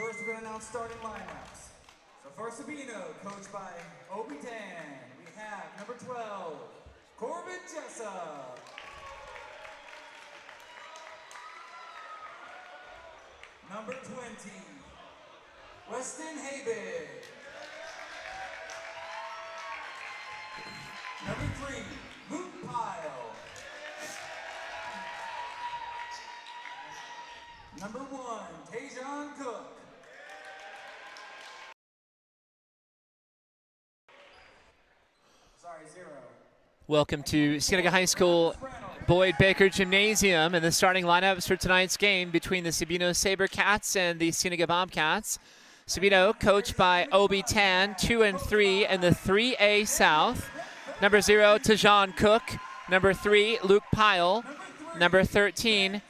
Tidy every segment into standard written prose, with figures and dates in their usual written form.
first we're going to announce starting lineups. So for Sabino, coached by Obi Dan, we have number 12, Corbin Jessup. Number 20, Weston Habig. Number 3, Luke Pyle. Number 1, Tajon Cook. Sorry, 0. Welcome to Cienega High School Boyd Baker Gymnasium and the starting lineups for tonight's game between the Sabino Sabercats and the Cienega Bobcats. Sabino, coached by Obi Tan, 2 and 3 in the 3A South. Number 0, Tajon Cook. Number 3, Luke Pyle. Number 13,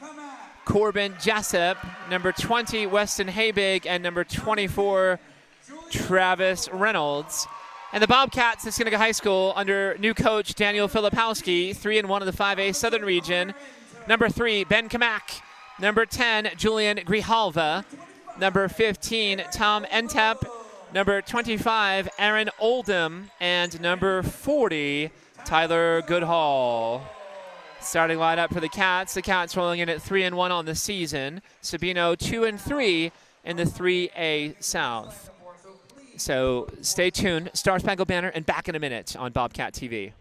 Corbin Jessup. Number 20, Weston Habig. And number 24, Travis Reynolds. And the Bobcats at Cienega High School under new coach Daniel Filipowski, 3 and 1 in the 5A Southern Region. Number 3, Ben Kamak. Number 10, Julian Grijalva. Number 15, Tom Entep. Number 25, Aaron Oldham. And number 40, Tyler Goodhall. Starting lineup for the Cats. The Cats rolling in at 3 and 1 on the season. Sabino 2 and 3 in the 3A South. So stay tuned. Star Spangled Banner and back in a minute on Bobcat TV.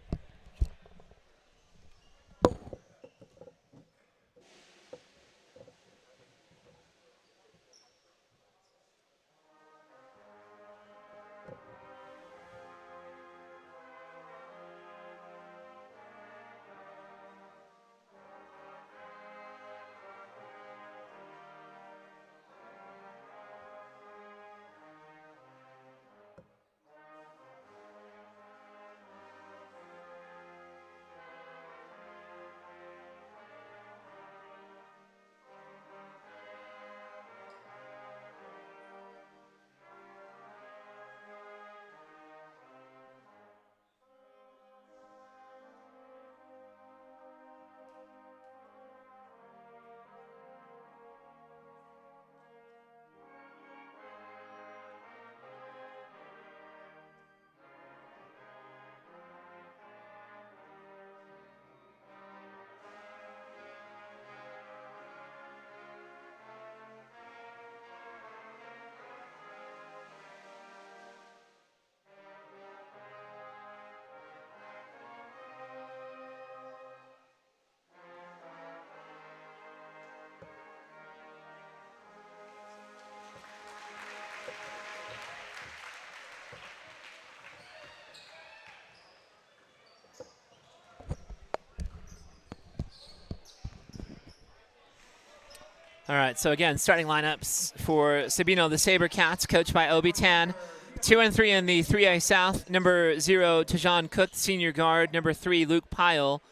All right, so again, starting lineups for Sabino, the Sabercats, coached by Obi Tan. 2 and 3 in the 3A South. Number 0, Tajon Cook, senior guard. Number 3, Luke Pyle,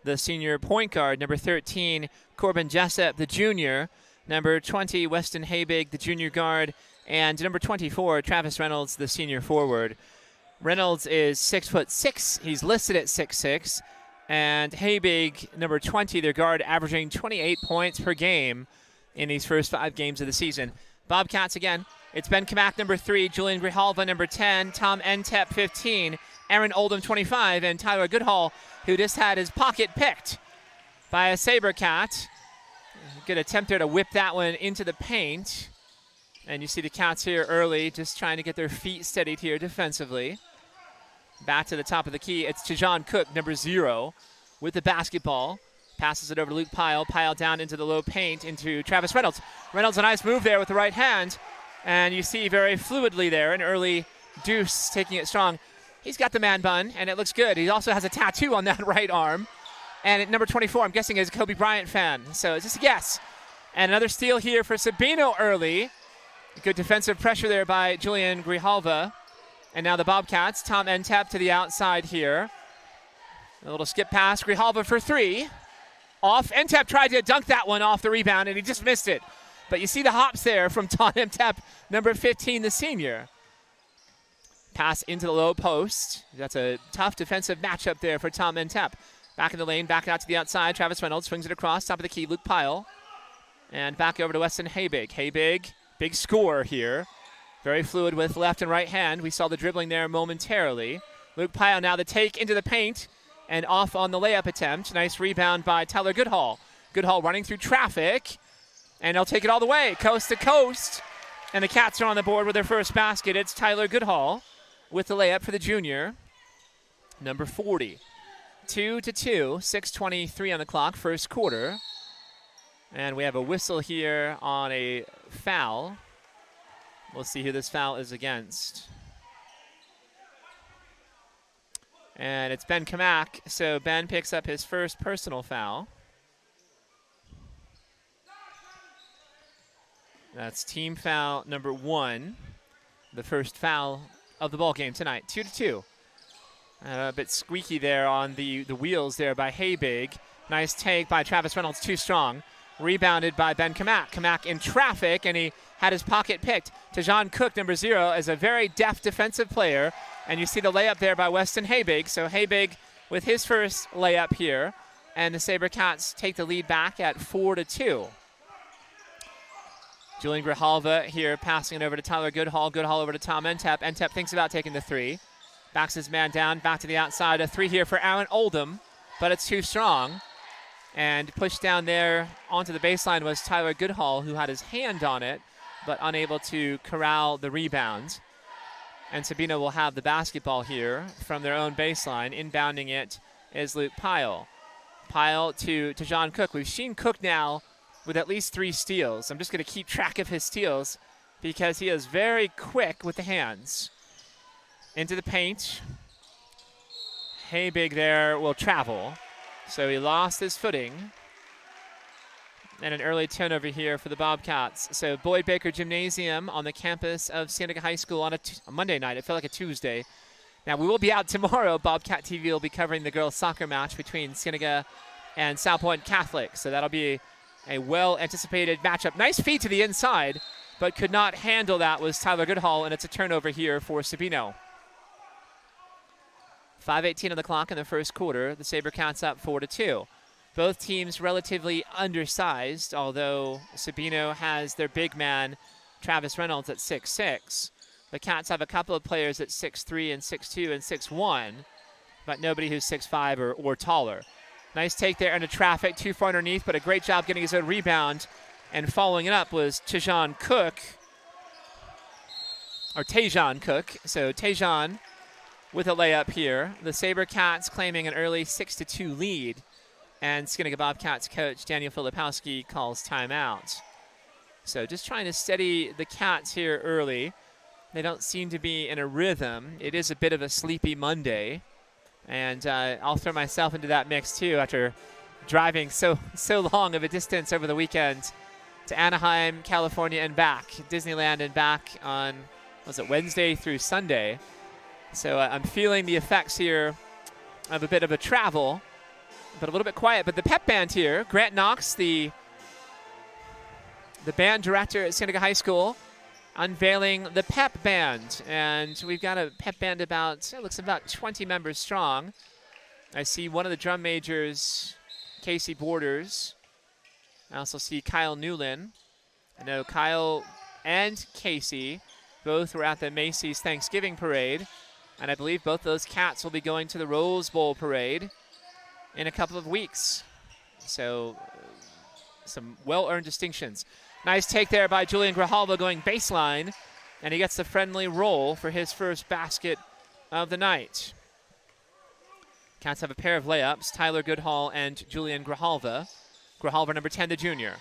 the senior point guard. Number 13, Corbin Jessup, the junior. Number 20, Weston Habig, the junior guard. And number 24, Travis Reynolds, the senior forward. Reynolds is 6'6". He's listed at 6'6". And Habig, number 20, their guard, averaging 28 points per game in these first 5 games of the season. Bobcats again, it's Ben Kamak, number 3, Julian Grijalva, number 10, Tom Entep, 15, Aaron Oldham, 25, and Tyler Goodhall, who just had his pocket picked by a Sabercat. Good attempt there to whip that one into the paint. And you see the Cats here early, just trying to get their feet steadied here defensively. Back to the top of the key, it's Tajon Cook, number 0, with the basketball. Passes it over to Luke Pyle. Pyle down into the low paint into Travis Reynolds. Reynolds, a nice move there with the right hand. And you see very fluidly there an early deuce taking it strong. He's got the man bun, and it looks good. He also has a tattoo on that right arm. And at number 24, I'm guessing is a Kobe Bryant fan. So it's just a guess. And another steal here for Sabino early. Good defensive pressure there by Julian Grijalva. And now the Bobcats. Tom Entep to the outside here. A little skip pass. Grijalva for 3. Off. Entep tried to dunk that one off the rebound, and he just missed it. But you see the hops there from Tom Entep, number 15, the senior. Pass into the low post. That's a tough defensive matchup there for Tom Entep. Back in the lane, back out to the outside. Travis Reynolds swings it across, top of the key, Luke Pyle. And back over to Weston Habig. Habig big score here. Very fluid with left and right hand. We saw the dribbling there momentarily. Luke Pyle now the take into the paint and off on the layup attempt. Nice rebound by Tyler Goodhall. Goodhall running through traffic, and he'll take it all the way, coast to coast. And the Cats are on the board with their first basket. It's Tyler Goodhall with the layup for the junior, number 40. 2-2, 6:23 on the clock, first quarter. And we have a whistle here on a foul. We'll see who this foul is against. And it's Ben Kamak, so Ben picks up his first personal foul. That's team foul number 1, the first foul of the ball game tonight. 2-2. A bit squeaky there on the wheels there by Habig. Nice take by Travis Reynolds, too strong. Rebounded by Ben Kamak. Kamak in traffic, and he had his pocket picked. Tajon Cook, number 0, is a very deft defensive player. And you see the layup there by Weston Habig. So Habig with his first layup here. And the Sabercats take the lead back at 4-2. Julian Grijalva here passing it over to Tyler Goodhall. Goodhall over to Tom Entep. Entep thinks about taking the 3. Backs his man down, back to the outside. A 3 here for Aaron Oldham, but it's too strong. And pushed down there onto the baseline was Tyler Goodhall, who had his hand on it, but unable to corral the rebound. And Sabino will have the basketball here from their own baseline. Inbounding it is Luke Pyle. Pyle to Tajon Cook. We've seen Cook now with at least 3 steals. I'm just going to keep track of his steals because he is very quick with the hands. Into the paint. Habig there will travel. So he lost his footing. And an early turnover here for the Bobcats. So Boyd Baker Gymnasium on the campus of Cienega High School on a Monday night. It felt like a Tuesday. Now we will be out tomorrow. Bobcat TV will be covering the girls' soccer match between Cienega and South Point Catholic. So that'll be a well-anticipated matchup. Nice feed to the inside, but could not handle that was Tyler Goodhall, and it's a turnover here for Sabino. 5:18 on the clock in the first quarter. The Sabercats up 4-2. Both teams relatively undersized, although Sabino has their big man, Travis Reynolds, at 6'6". The Cats have a couple of players at 6'3" and 6'2" and 6'1", but nobody who's 6'5" or taller. Nice take there into traffic, too far underneath, but a great job getting his own rebound. And following it up was Tajon Cook. So Tajon with a layup here. The Sabercats claiming an early 6-2 lead. And Cienega Bobcats coach Daniel Filipowski calls timeout. So just trying to steady the Cats here early. They don't seem to be in a rhythm. It is a bit of a sleepy Monday. And I'll throw myself into that mix too after driving so long of a distance over the weekend to Anaheim, California, and back. Disneyland and back on, was it Wednesday through Sunday? So I'm feeling the effects here of a bit of a travel, but a little bit quiet. But the pep band here, Grant Knox, the band director at Cienega High School, unveiling the pep band. And we've got a pep band about, it looks about 20 members strong. I see one of the drum majors, Casey Borders. I also see Kyle Newlin. I know Kyle and Casey both were at the Macy's Thanksgiving Parade. And I believe both those Cats will be going to the Rose Bowl Parade in a couple of weeks. So some well-earned distinctions. Nice take there by Julian Grijalva going baseline. And he gets the friendly roll for his first basket of the night. Cats have a pair of layups, Tyler Goodhall and Julian Grijalva. Grijalva, number 10, the junior.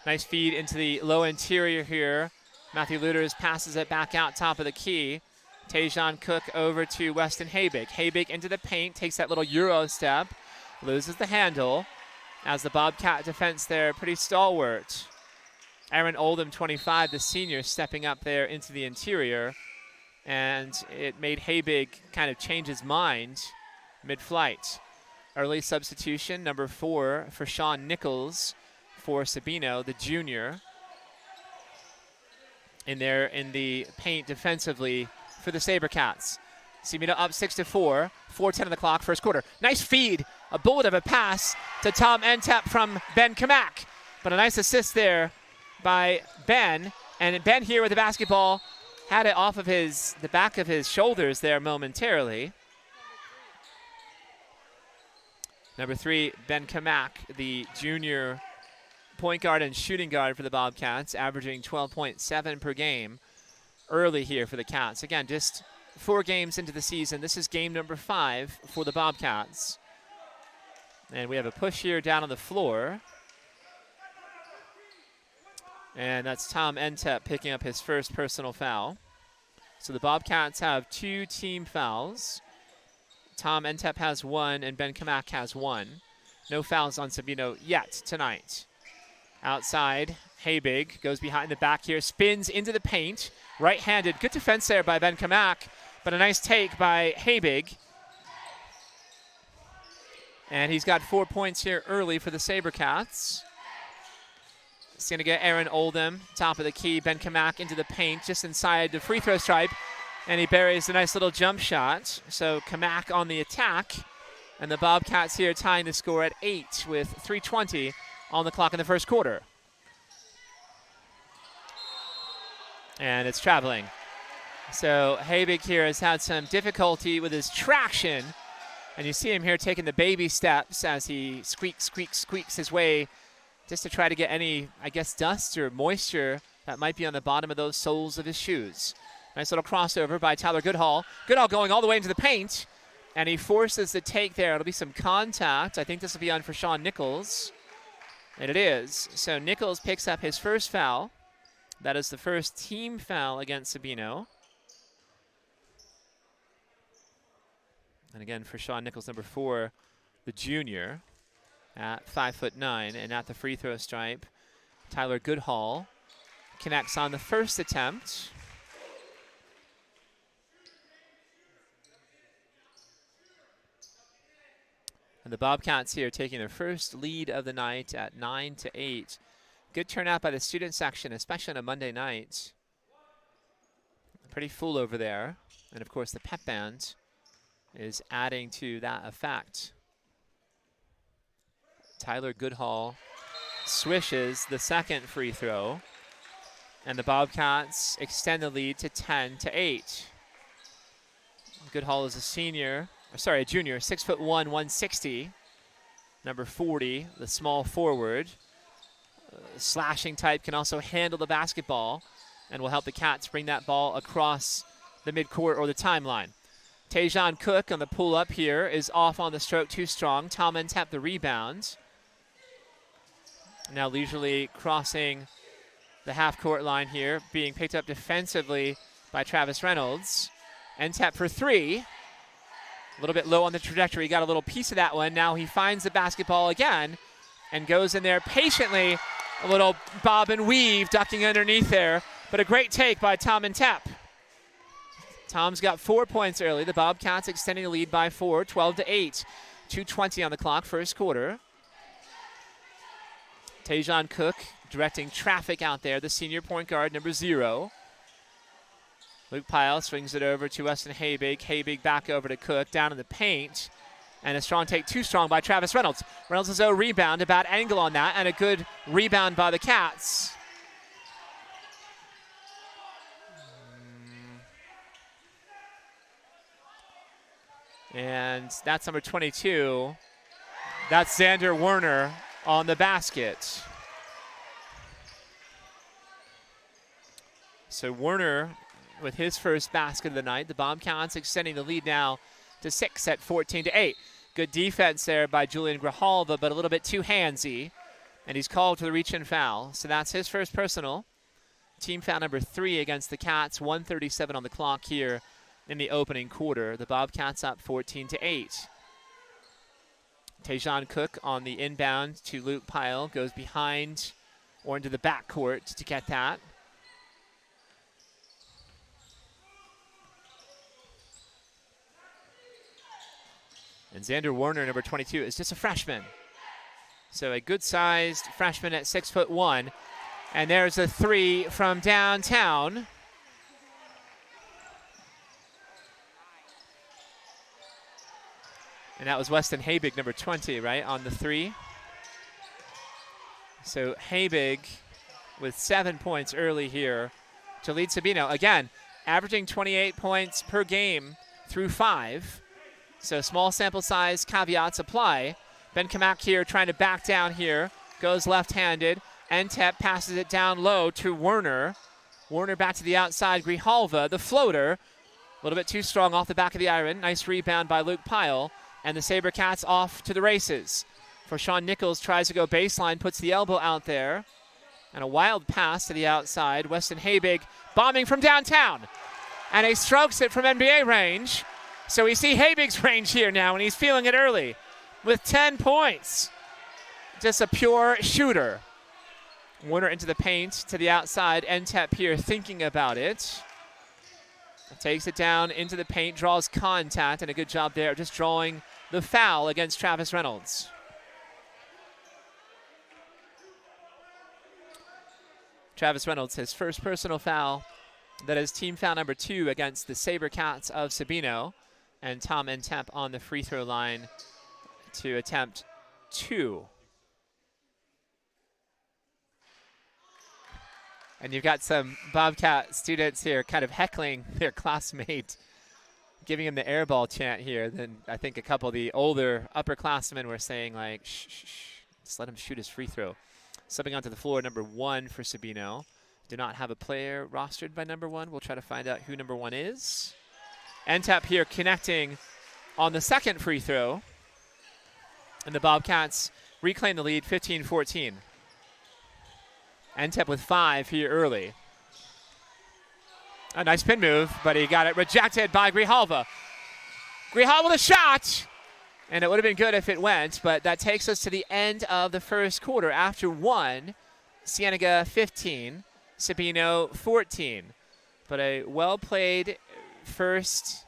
Nice feed into the low interior here. Matthew Luters passes it back out top of the key. Tajon Cook over to Weston Habig. Habig into the paint, takes that little Euro step, loses the handle as the Bobcat defense there pretty stalwart. Aaron Oldham, 25, the senior, stepping up there into the interior. And it made Habig kind of change his mind mid-flight. Early substitution, number 4 for Sean Nichols for Sabino, the junior. In there in the paint defensively for the Sabercats. Sabino up 6-4, 4:10 on the clock, first quarter. Nice feed, a bullet of a pass to Tom Entep from Ben Kamak. But a nice assist there by Ben. And Ben here with the basketball had it off of the back of his shoulders there momentarily. Number 3, Ben Kamak, the junior point guard and shooting guard for the Bobcats, averaging 12.7 per game early here for the Cats. Again, just 4 games into the season. This is game number 5 for the Bobcats. And we have a push here down on the floor. And that's Tom Entep picking up his first personal foul. So the Bobcats have 2 team fouls. Tom Entep has 1 and Ben Kamak has 1. No fouls on Sabino yet tonight. Outside, Habig goes behind the back here, spins into the paint. Right-handed, good defense there by Ben Kamak, but a nice take by Habig. And he's got 4 points here early for the Sabercats. Cienega, Aaron Oldham, top of the key. Ben Kamak into the paint, just inside the free throw stripe. And he buries a nice little jump shot. So Kamak on the attack. And the Bobcats here tying the score at 8 with 3:20 on the clock in the first quarter. And it's traveling. So Habig here has had some difficulty with his traction. And you see him here taking the baby steps as he squeaks his way just to try to get any, I guess, dust or moisture that might be on the bottom of those soles of his shoes. Nice little crossover by Tyler Goodhall. Goodhall going all the way into the paint, and he forces the take there. It'll be some contact. I think this will be on for Sean Nichols, and it is. So Nichols picks up his first foul. That is the first team foul against Sabino. And again, for Sean Nichols, number 4, the junior, at 5'9", and at the free throw stripe, Tyler Goodhall connects on the first attempt. And the Bobcats here taking their first lead of the night at 9-8. Good turnout by the student section, especially on a Monday night. Pretty full over there. And of course the pep band is adding to that effect. Tyler Goodhall swishes the second free throw, and the Bobcats extend the lead to 10-8. Goodhall is a junior, 6'1", 160. Number 40, the small forward. Slashing type, can also handle the basketball and will help the Cats bring that ball across the midcourt or the timeline. Tajon Cook on the pull-up here is off on the stroke, too strong. Tom Entep the rebound. Now leisurely crossing the half-court line here, being picked up defensively by Travis Reynolds. Entep for 3. A little bit low on the trajectory. Got a little piece of that one. Now he finds the basketball again and goes in there patiently. A little bob and weave, ducking underneath there. But a great take by Tom Entep. Tom's got 4 points early. The Bobcats extending the lead by 4, 12-8. 2:20 on the clock, first quarter. Tajon Cook directing traffic out there, the senior point guard, number 0. Luke Pyle swings it over to Weston Habig. Habig back over to Cook, down in the paint. And a strong take, too strong by Travis Reynolds. Reynolds' own rebound, a bad angle on that, and a good rebound by the Cats. And that's number 22. That's Xander Werner on the basket. So Werner with his first basket of the night. The Bobcats extending the lead now to 6 at 14-8. Good defense there by Julian Grijalva, but a little bit too handsy. And he's called to the reach and foul. So that's his first personal. Team foul number 3 against the Cats. 1:37 on the clock here in the opening quarter. The Bobcats up 14-8. Tajon Cook on the inbound to Luke Pyle. Goes behind or into the backcourt to get that. And Xander Werner, number 22, is just a freshman. So a good-sized freshman at 6'1". And there's a 3 from downtown. And that was Weston Habig, number 20, right, on the 3. So Habig with 7 points early here to lead Sabino. Again, averaging 28 points per game through 5. So small sample size, caveats apply. Ben Kamak here trying to back down here. Goes left-handed. Entep passes it down low to Werner. Werner back to the outside. Grijalva, the floater. A little bit too strong off the back of the iron. Nice rebound by Luke Pyle. And the Sabercats off to the races. For Sean Nichols tries to go baseline, puts the elbow out there. And a wild pass to the outside. Weston Habig bombing from downtown. And he strokes it from NBA range. So we see Habig's range here now, and he's feeling it early with 10 points. Just a pure shooter. Werner into the paint to the outside. Entep here thinking about it. Takes it down into the paint, draws contact, and a good job there just drawing the foul against Travis Reynolds. Travis Reynolds, his first personal foul. That is team foul number 2 against the Sabercats of Sabino. And Tom Entep on the free throw line to attempt 2. And you've got some Bobcat students here kind of heckling their classmate, giving him the airball chant here. Then I think a couple of the older upperclassmen were saying, like, shh, shh, shh, just let him shoot his free throw. Subbing onto the floor, number 1 for Sabino. Do not have a player rostered by number 1. We'll try to find out who number 1 is. Entep here connecting on the second free throw. And the Bobcats reclaim the lead 15-14. Entep with 5 here early. A nice pin move, but he got it rejected by Grijalva. Grijalva with a shot! And it would have been good if it went, but that takes us to the end of the first quarter. After 1, Cienega 15, Sabino 14. But a well-played first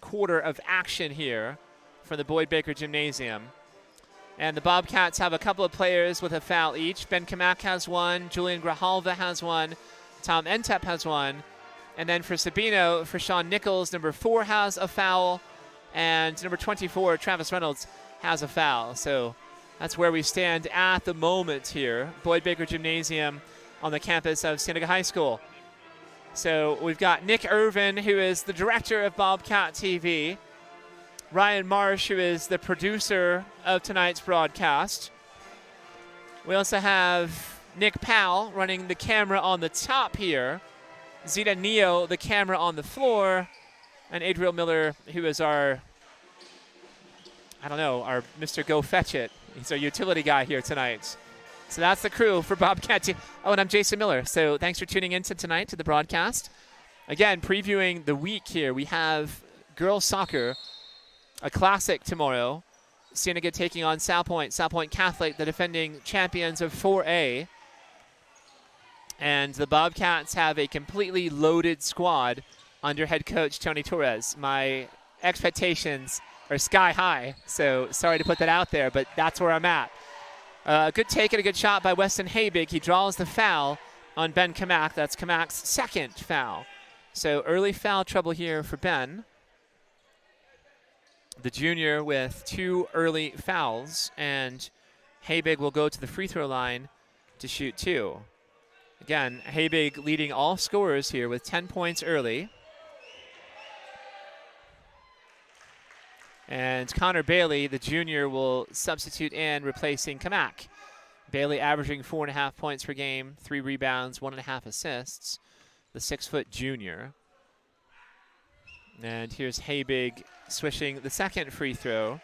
quarter of action here for the Boyd Baker Gymnasium. And the Bobcats have a couple of players with a foul each. Ben Kamak has 1, Julian Grijalva has 1, Tom Entep has 1. And then for Sabino, for Sean Nichols, number 4 has a foul. And number 24, Travis Reynolds, has a foul. So that's where we stand at the moment here. Boyd Baker Gymnasium on the campus of Cienega High School. So we've got Nick Irvin, who is the director of Bobcat TV. Ryan Marsh, who is the producer of tonight's broadcast. We also have Nick Powell running the camera on the top here. Zita Neo, the camera on the floor. And Adriel Miller, who is our Mr. Go Fetch It. He's our utility guy here tonight. So that's the crew for Bobcat TV. Oh, and I'm Jason Miller. So thanks for tuning in tonight to the broadcast. Again, previewing the week here, we have girls soccer, a classic tomorrow. Cienega taking on Salpointe Catholic, the defending champions of 4A. And the Bobcats have a completely loaded squad under head coach Tony Torres. My expectations are sky high, so sorry to put that out there, but that's where I'm at. Good take and a good shot by Weston Habig. He draws the foul on Ben Kamak. That's Kamak's second foul. So early foul trouble here for Ben. The junior with 2 early fouls, and Habig will go to the free throw line to shoot 2. Again, Habig leading all scorers here with 10 points early. And Connor Bailey, the junior, will substitute in, replacing Kamak. Bailey averaging 4.5 points per game, 3 rebounds, 1.5 assists. The 6-foot junior. And here's Habig swishing the second free throw.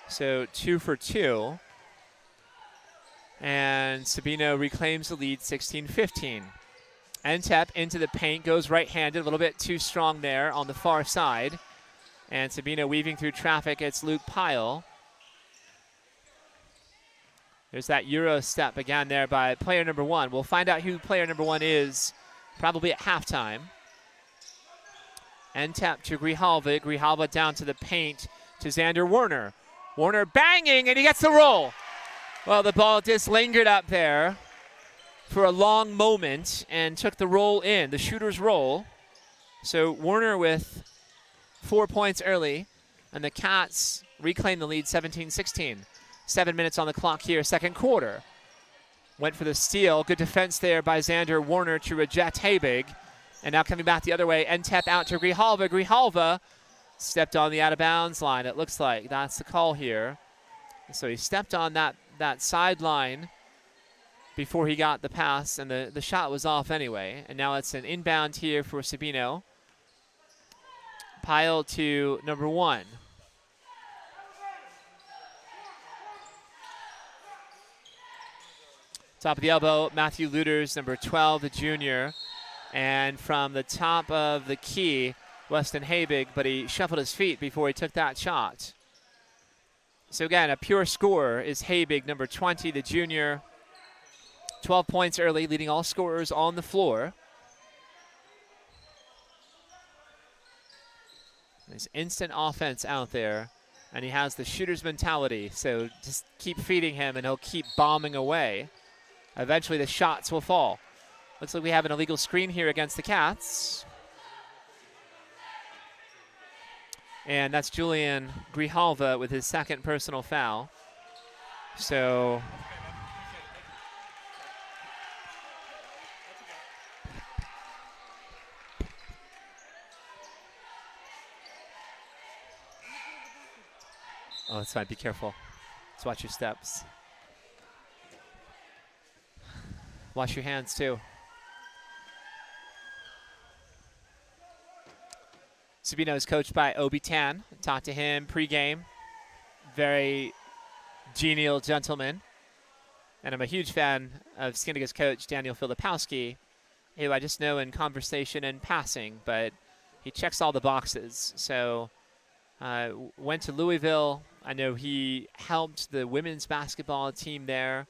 So 2 for 2. And Sabino reclaims the lead 16-15. Entep into the paint, goes right-handed, a little bit too strong there on the far side. And Sabino weaving through traffic. It's Luke Pyle. There's that Euro step again there by player number 1. We'll find out who player number 1 is probably at halftime. Entep to Grijalva. Grijalva down to the paint to Xander Werner. Werner banging, and he gets the roll. Well, the ball just lingered up there for a long moment and took the roll in, the shooter's roll. So Werner with 4 points early, and the Cats reclaim the lead 17-16. 7 minutes on the clock here, second quarter. Went for the steal. Good defense there by Xander Warner to reject Habig. And now coming back the other way, Ntep out to Grijalva. Grijalva stepped on the out-of-bounds line, it looks like. That's the call here. So he stepped on that sideline before he got the pass, and the shot was off anyway. And now it's an inbound here for Sabino. Pile to number 1. Top of the elbow, Matthew Luters, number 12, the junior. And from the top of the key, Weston Habig, but he shuffled his feet before he took that shot. So again, a pure scorer is Habig, number 20, the junior. 12 points early, leading all scorers on the floor. There's instant offense out there, and he has the shooter's mentality, so just keep feeding him and he'll keep bombing away. Eventually the shots will fall. Looks like we have an illegal screen here against the Cats. And that's Julian Grijalva with his second personal foul. So oh, that's fine. Be careful. Let's watch your steps. Wash your hands, too. Sabino is coached by Obi Tan. Talked to him pregame. Very genial gentleman. And I'm a huge fan of Cienega's coach, Daniel Filipowski, who I just know in conversation and passing, but he checks all the boxes. So went to Louisville. I know he helped the women's basketball team there.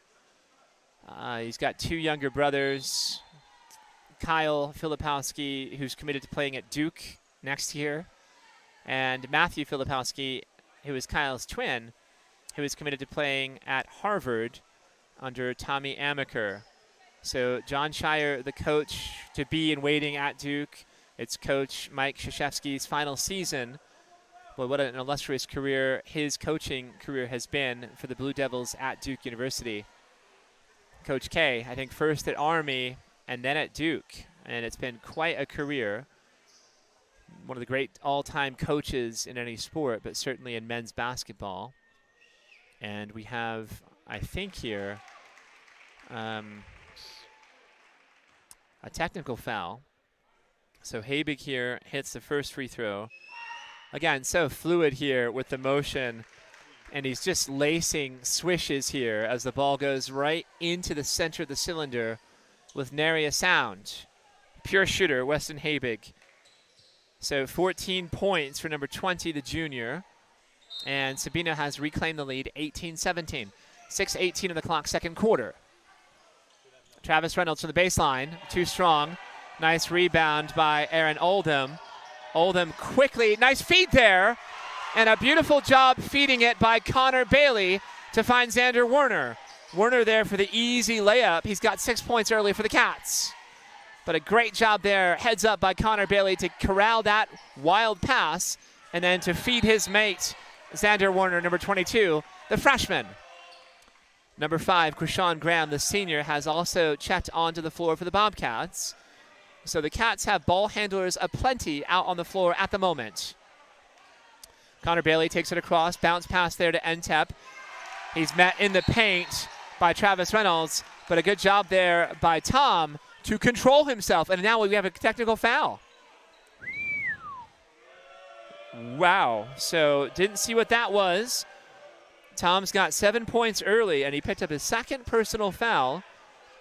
He's got 2 younger brothers, Kyle Filipowski, who's committed to playing at Duke next year, and Matthew Filipowski, who is Kyle's twin, who is committed to playing at Harvard under Tommy Amaker. So John Shire, the coach to be in waiting at Duke. It's Coach Mike Krzyzewski's final season. Boy, what an illustrious career his coaching career has been for the Blue Devils at Duke University. Coach K, I think first at Army and then at Duke, and it's been quite a career. One of the great all-time coaches in any sport, but certainly in men's basketball. And we have, I think here, a technical foul. So Habig here hits the first free throw. Again, so fluid here with the motion. And he's just lacing swishes here as the ball goes right into the center of the cylinder with nary a sound. Pure shooter, Weston Habig. So 14 points for number 20, the junior. And Sabino has reclaimed the lead, 18-17. 6:18 of the clock, second quarter. Travis Reynolds from the baseline, too strong. Nice rebound by Aaron Oldham. Oldham quickly, nice feed there. And a beautiful job feeding it by Connor Bailey to find Xander Warner. Warner there for the easy layup. He's got 6 points early for the Cats. But a great job there, heads up by Connor Bailey to corral that wild pass and then to feed his mate, Xander Warner, number 22, the freshman. Number 5, Krishon Graham, the senior, has also checked onto the floor for the Bobcats. So the Cats have ball handlers aplenty out on the floor at the moment. Connor Bailey takes it across, bounce pass there to Ntep. He's met in the paint by Travis Reynolds, but a good job there by Tom to control himself. And now we have a technical foul. Wow, so didn't see what that was. Tom's got 7 points early, and he picked up his second personal foul.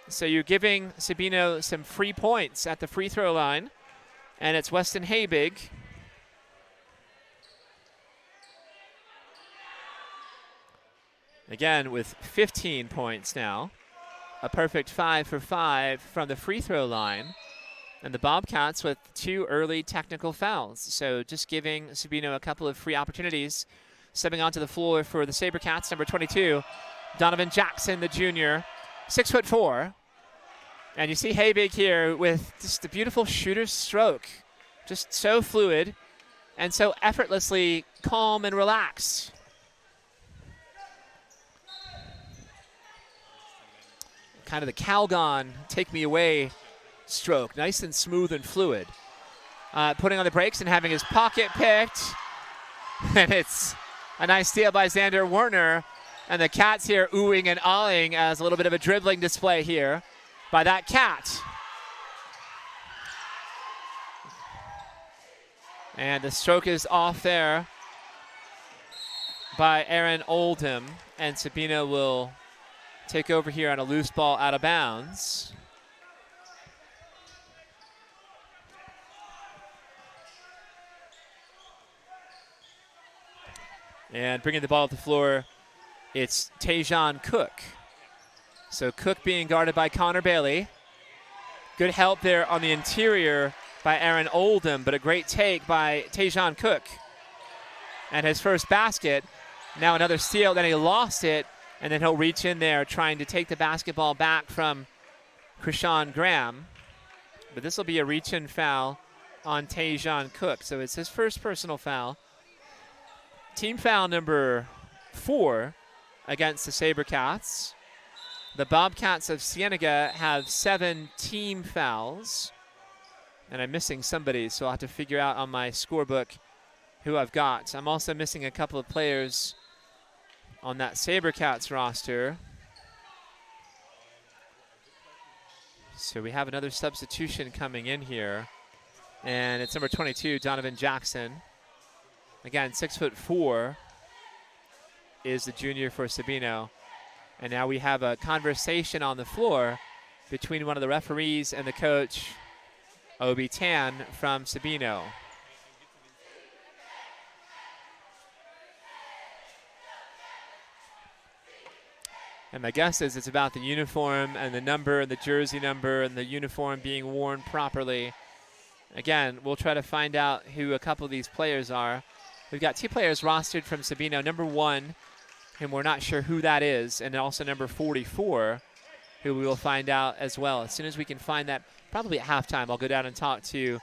So you're giving Sabino some free points at the free throw line, and it's Weston Habig. Again, with 15 points now. A perfect 5 for 5 from the free throw line. And the Bobcats with 2 early technical fouls. So just giving Sabino a couple of free opportunities. Stepping onto the floor for the Sabercats, number 22, Donovan Jackson, the junior, 6'4". And you see Habig here with just a beautiful shooter's stroke. Just so fluid and so effortlessly calm and kind of the Calgon take me away stroke. Nice and smooth and fluid. Putting on the brakes and having his pocket picked. And it's a nice steal by Xander Werner. And the Cats here oohing and awing as a little bit of a dribbling display here by that Cat. And the stroke is off there by Aaron Oldham. And Sabino will take over here on a loose ball out of bounds. And bringing the ball to the floor, it's Tajon Cook. So Cook being guarded by Connor Bailey. Good help there on the interior by Aaron Oldham, but a great take by Tajon Cook. And his first basket, now another steal, then he lost it, and then he'll reach in there trying to take the basketball back from Krishon Graham. But this will be a reach-in foul on Tajon Cook. So it's his first personal foul. Team foul number 4 against the Sabercats. The Bobcats of Cienega have 7 team fouls. And I'm missing somebody, so I'll have to figure out on my scorebook who I've got. I'm also missing a couple of players on that Sabercats roster. So we have another substitution coming in here. And it's number 22, Donovan Jackson. Again, 6'4" is the junior for Sabino. And now we have a conversation on the floor between one of the referees and the coach, Obi Tan from Sabino. And my guess is it's about the uniform and the number and the jersey number and the uniform being worn properly. Again, we'll try to find out who a couple of these players are. We've got 2 players rostered from Sabino. Number 1, and we're not sure who that is, and also number 44, who we will find out as well. As soon as we can find that, probably at halftime, I'll go down and talk to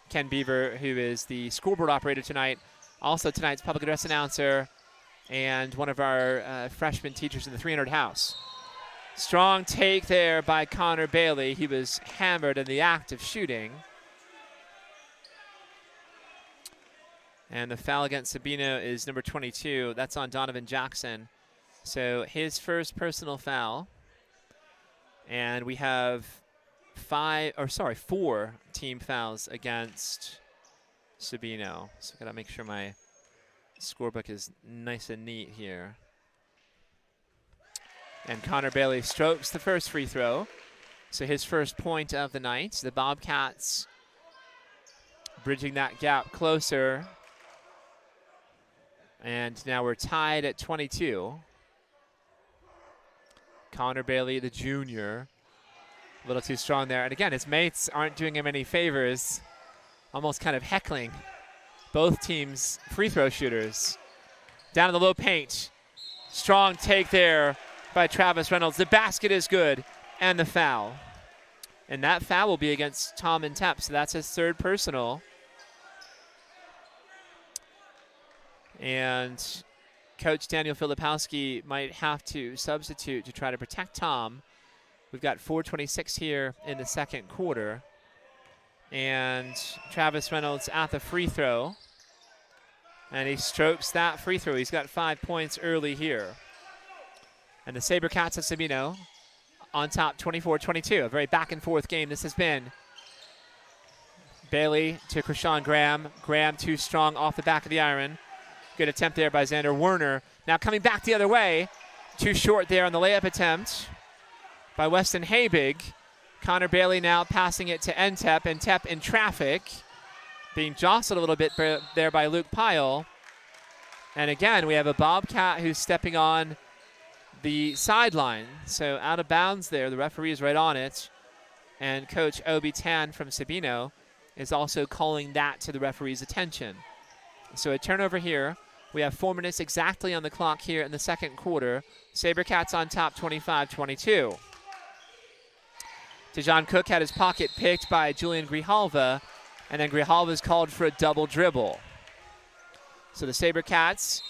Ken Beaver, who is the scoreboard operator tonight. Also tonight's public address announcer and one of our freshman teachers in the 300 house. Strong take there by Connor Bailey. He was hammered in the act of shooting. And the foul against Sabino is number 22. That's on Donovan Jackson. So his first personal foul. And we have 4 team fouls against Sabino. So I gotta make sure my scorebook is nice and neat here. And Connor Bailey strokes the first free throw. So his first point of the night. The Bobcats bridging that gap closer. And now we're tied at 22. Connor Bailey, the junior, a little too strong there. And again, his mates aren't doing him any favors, almost kind of heckling both teams' free throw shooters. Down in the low paint. Strong take there by Travis Reynolds. The basket is good, and the foul. And that foul will be against Tom Intep, so that's his 3rd personal. And Coach Daniel Filipowski might have to substitute to try to protect Tom. We've got 4:26 here in the second quarter. And Travis Reynolds at the free throw. And he strokes that free throw. He's got 5 points early here. And the Sabercats of Sabino on top 24-22. A very back and forth game this has been. Bailey to Krishon Graham. Graham too strong off the back of the iron. Good attempt there by Xander Werner. Now coming back the other way. Too short there on the layup attempt by Weston Habig. Connor Bailey now passing it to Ntep. Ntep in traffic. Being jostled a little bit there by Luke Pyle. And again, we have a Bobcat who's stepping on the sideline. So out of bounds there. The referee is right on it. And Coach Obi Tan from Sabino is also calling that to the referee's attention. So a turnover here. We have 4 minutes exactly on the clock here in the second quarter. Sabercats on top 25-22. Tajon Cook had his pocket picked by Julian Grijalva, and then Grijalva's called for a double dribble. So the Sabercats,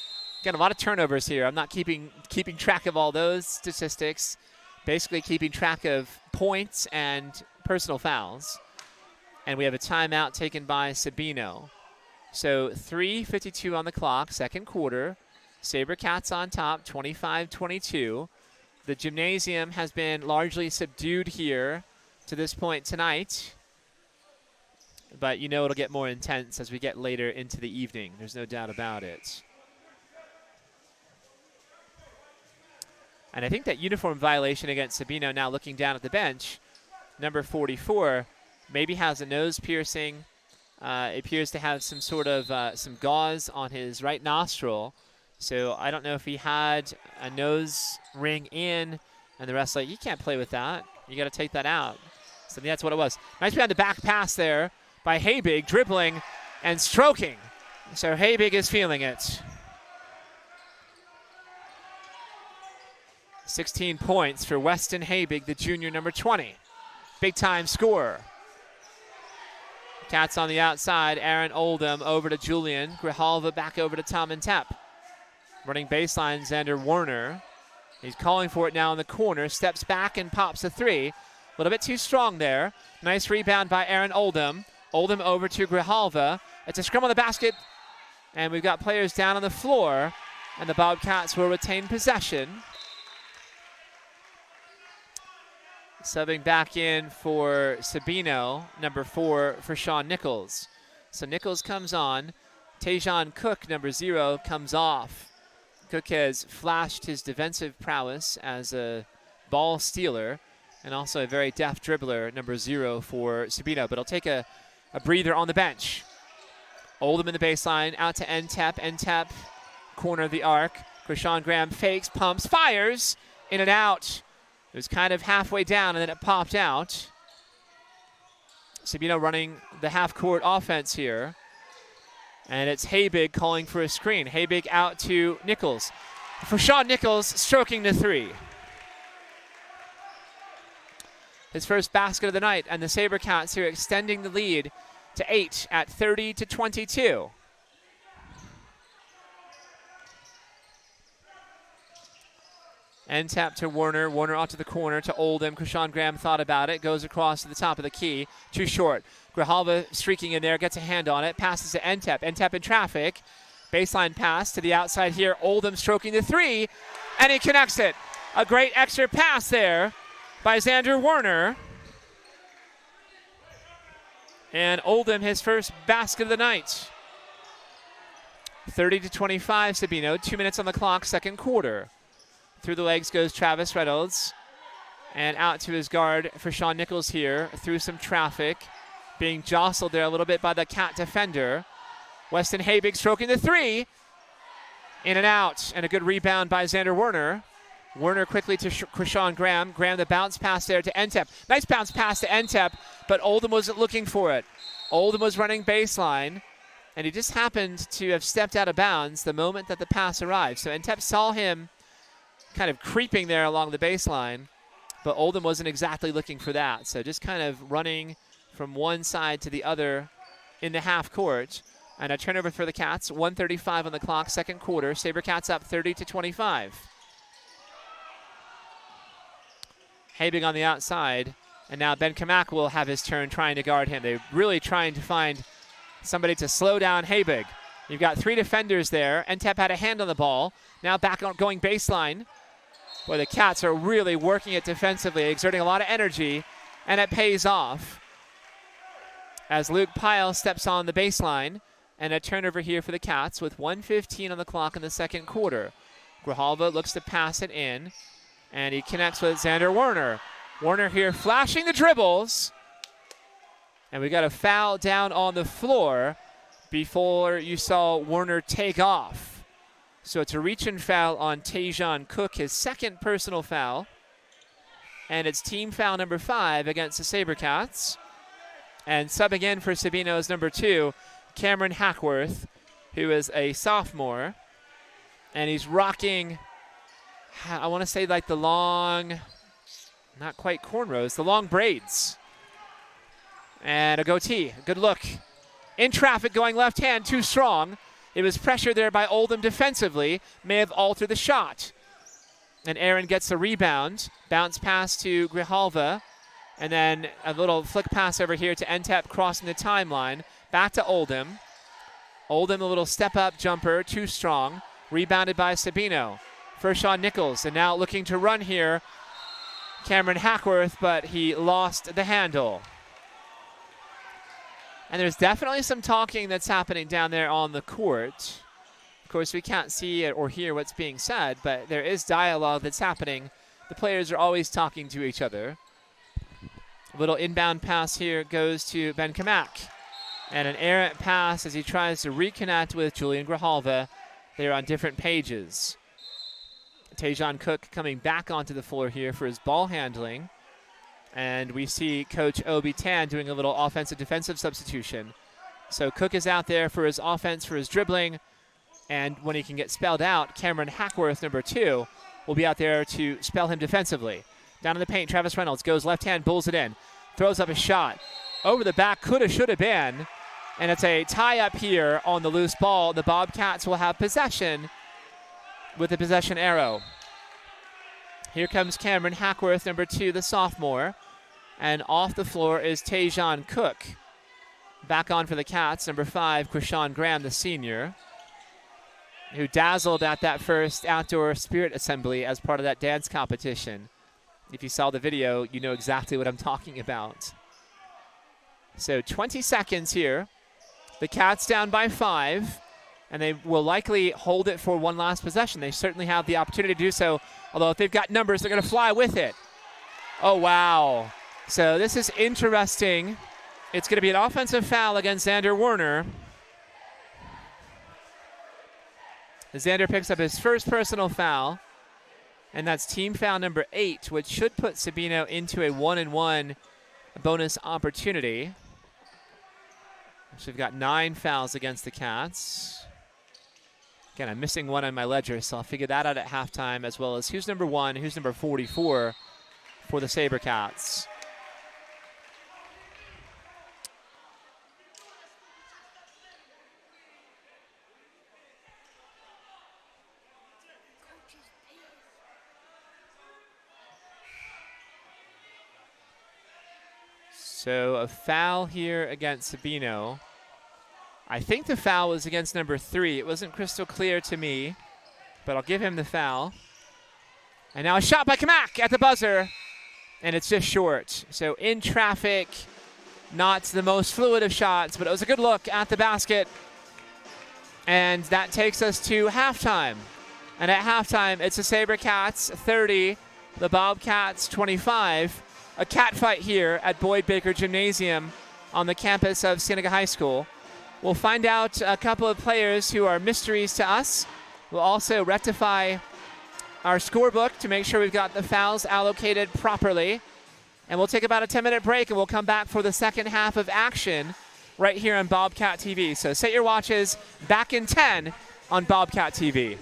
again, a lot of turnovers here. I'm not keeping track of all those statistics, basically keeping track of points and personal fouls. And we have a timeout taken by Sabino. So 3:52 on the clock, second quarter. Sabercats on top, 25-22. The gymnasium has been largely subdued here to this point tonight. But you know it'll get more intense as we get later into the evening. There's no doubt about it. And I think that uniform violation against Sabino, now looking down at the bench, number 44, maybe has a nose piercing. Appears to have some sort of some gauze on his right nostril. So I don't know if he had a nose ring in, and the ref's like, you can't play with that. You got to take that out. So that's what it was. Nice behind the back pass there by Habig, dribbling and stroking. So Habig is feeling it. 16 points for Weston Habig, the junior, number 20. Big-time scorer. Cats on the outside. Aaron Oldham over to Julian. Grijalva back over to Tom and Tep. Running baseline, Xander Werner. He's calling for it now in the corner. Steps back and pops a three. A little bit too strong there. Nice rebound by Aaron Oldham. Oldham over to Grijalva. It's a scrum on the basket. And we've got players down on the floor. And the Bobcats will retain possession. Subbing back in for Sabino, number 4 for Sean Nichols. So Nichols comes on. Tajon Cook, number 0, comes off. Cook has flashed his defensive prowess as a ball stealer and also a very deft dribbler, number 0 for Sabino. But he'll take a breather on the bench. Oldham in the baseline, out to Ntep. Ntep, corner of the arc. Krishon Graham fakes, pumps, fires, in and out. It was kind of halfway down, and then it popped out. Sabino running the half-court offense here. And it's Habig calling for a screen. Habig out to Nichols. For Sean Nichols, stroking the three. His first basket of the night, and the Sabercats here extending the lead to 8 at 30-22. End tap to Werner. Werner out to the corner to Oldham. Krishon Graham thought about it. Goes across to the top of the key. Too short. Grijalva streaking in there. Gets a hand on it. Passes to Ntep. Ntep in traffic. Baseline pass to the outside here. Oldham stroking the three. And he connects it. A great extra pass there by Xander Werner. And Oldham his first basket of the night. 30-25 Sabino. 2 minutes on the clock. Second quarter. Through the legs goes Travis Reynolds. And out to his guard for Sean Nichols here. Through some traffic. Being jostled there a little bit by the Cat defender. Weston Habig stroking the three. In and out. And a good rebound by Xander Werner. Werner quickly to Krishon Graham. Graham the bounce pass there to Ntep. Nice bounce pass to Ntep, but Oldham wasn't looking for it. Oldham was running baseline. And he just happened to have stepped out of bounds the moment that the pass arrived. So Ntep saw him kind of creeping there along the baseline, but Oldham wasn't exactly looking for that. So just kind of running from one side to the other in the half court. And a turnover for the Cats, 1:35 on the clock, second quarter. Sabercats up 30-25. Habig on the outside, and now Ben Kamak will have his turn trying to guard him. They're really trying to find somebody to slow down Habig. You've got 3 defenders there. Ntep had a hand on the ball. Now back on going baseline. Boy, the Cats are really working it defensively, exerting a lot of energy, and it pays off. As Luke Pyle steps on the baseline, and a turnover here for the Cats with 1:15 on the clock in the second quarter. Grijalva looks to pass it in, and he connects with Xander Werner. Werner here flashing the dribbles, and we got a foul down on the floor before you saw Werner take off. So it's a reach-in foul on Tajon Cook, his second personal foul. And it's team foul number 5 against the Sabercats. And subbing in for Sabino's number 2, Cameron Hackworth, who is a sophomore. And he's rocking, I want to say like the long, not quite cornrows, the long braids. And a goatee, good look. In traffic, going left hand, too strong. It was pressure there by Oldham defensively, may have altered the shot. and Aaron gets the rebound. Bounce pass to Grijalva, and then a little flick pass over here to Entep crossing the timeline. Back to Oldham. Oldham, a little step-up jumper, too strong. Rebounded by Sabino. For Sean Nichols, and now looking to run here, Cameron Hackworth, but he lost the handle. And there's definitely some talking that's happening down there on the court. Of course, we can't see it or hear what's being said, but there is dialogue that's happening. The players are always talking to each other. A little inbound pass here goes to Ben Kamak. And an errant pass as he tries to reconnect with Julian Grijalva. They're on different pages. Tajon Cook coming back onto the floor here for his ball handling. And we see Coach Obi Tan doing a little offensive-defensive substitution. So Cook is out there for his offense, for his dribbling. And when he can get spelled out, Cameron Hackworth, number 2, will be out there to spell him defensively. Down in the paint, Travis Reynolds goes left hand, bulls it in. Throws up a shot. Over the back, coulda, shoulda been. And it's a tie-up here on the loose ball. The Bobcats will have possession with the possession arrow. Here comes Cameron Hackworth, number 2, the sophomore. And off the floor is Tajon Cook. Back on for the Cats, number 5, Krishon Graham, the senior, who dazzled at that first outdoor spirit assembly as part of that dance competition. If you saw the video, you know exactly what I'm talking about. So 20 seconds here. The Cats down by 5, and they will likely hold it for one last possession. They certainly have the opportunity to do so, although if they've got numbers, they're going to fly with it. Oh, wow. So this is interesting. It's going to be an offensive foul against Xander Werner. Xander picks up his first personal foul, and that's team foul number 8, which should put Sabino into a 1-and-1 bonus opportunity. So we've got 9 fouls against the Cats. Again, I'm missing one on my ledger, so I'll figure that out at halftime, as well as who's number 1, who's number 44 for the Sabercats. So a foul here against Sabino. I think the foul was against number 3. It wasn't crystal clear to me, but I'll give him the foul. And now a shot by Kamak at the buzzer, and it's just short. So in traffic, not the most fluid of shots, but it was a good look at the basket. And that takes us to halftime. And at halftime, it's the Sabercats 30, the Bobcats 25. A cat fight here at Boyd Baker Gymnasium on the campus of Cienega High School. We'll find out a couple of players who are mysteries to us. We'll also rectify our scorebook to make sure we've got the fouls allocated properly. And we'll take about a 10-minute break, and we'll come back for the second half of action right here on Bobcat TV. So set your watches, back in 10 on Bobcat TV.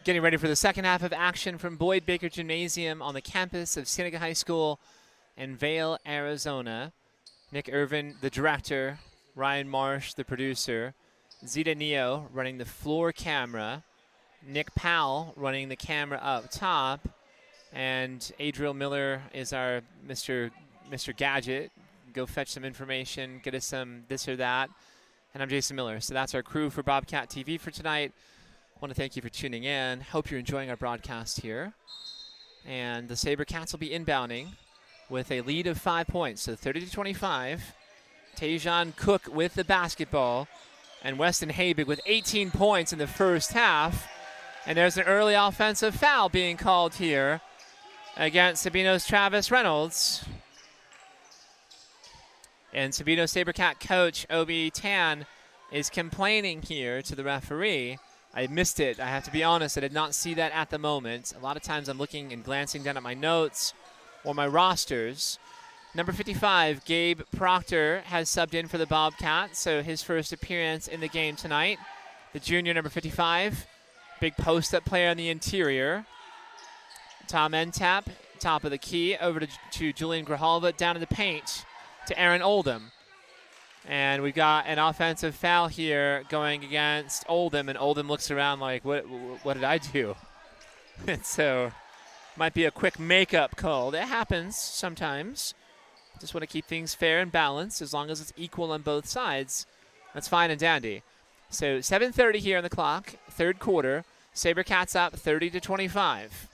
Getting ready for the second half of action from Boyd Baker Gymnasium on the campus of Cienega High School in Vail, Arizona. Nick Irvin, the director, Ryan Marsh, the producer, Zita Neo running the floor camera, Nick Powell running the camera up top, and Adriel Miller is our Mr. Gadget. Go fetch some information, get us some this or that. And I'm Jason Miller. So that's our crew for Bobcat TV for tonight. I want to thank you for tuning in. Hope you're enjoying our broadcast here. And the Sabercats will be inbounding with a lead of 5 points. So 30-25. Tajon Cook with the basketball. And Weston Habig with 18 points in the first half. And there's an early offensive foul being called here against Sabino's Travis Reynolds. And Sabino Sabercat coach Obi Tan is complaining here to the referee. I missed it. I have to be honest. I did not see that at the moment. A lot of times I'm looking and glancing down at my notes or my rosters. Number 55, Gabe Proctor, has subbed in for the Bobcats, so his first appearance in the game tonight. The junior, number 55, big post-up player on the interior. Tom Entap, top of the key, over to Julian Grijalva, down in the paint to Aaron Oldham. And we've got an offensive foul here going against Oldham, and Oldham looks around like, what did I do? And so might be a quick makeup call. That happens sometimes. Just want to keep things fair and balanced. As long as it's equal on both sides, that's fine and dandy. So 7:30 here on the clock, third quarter. Sabercats up 30-25.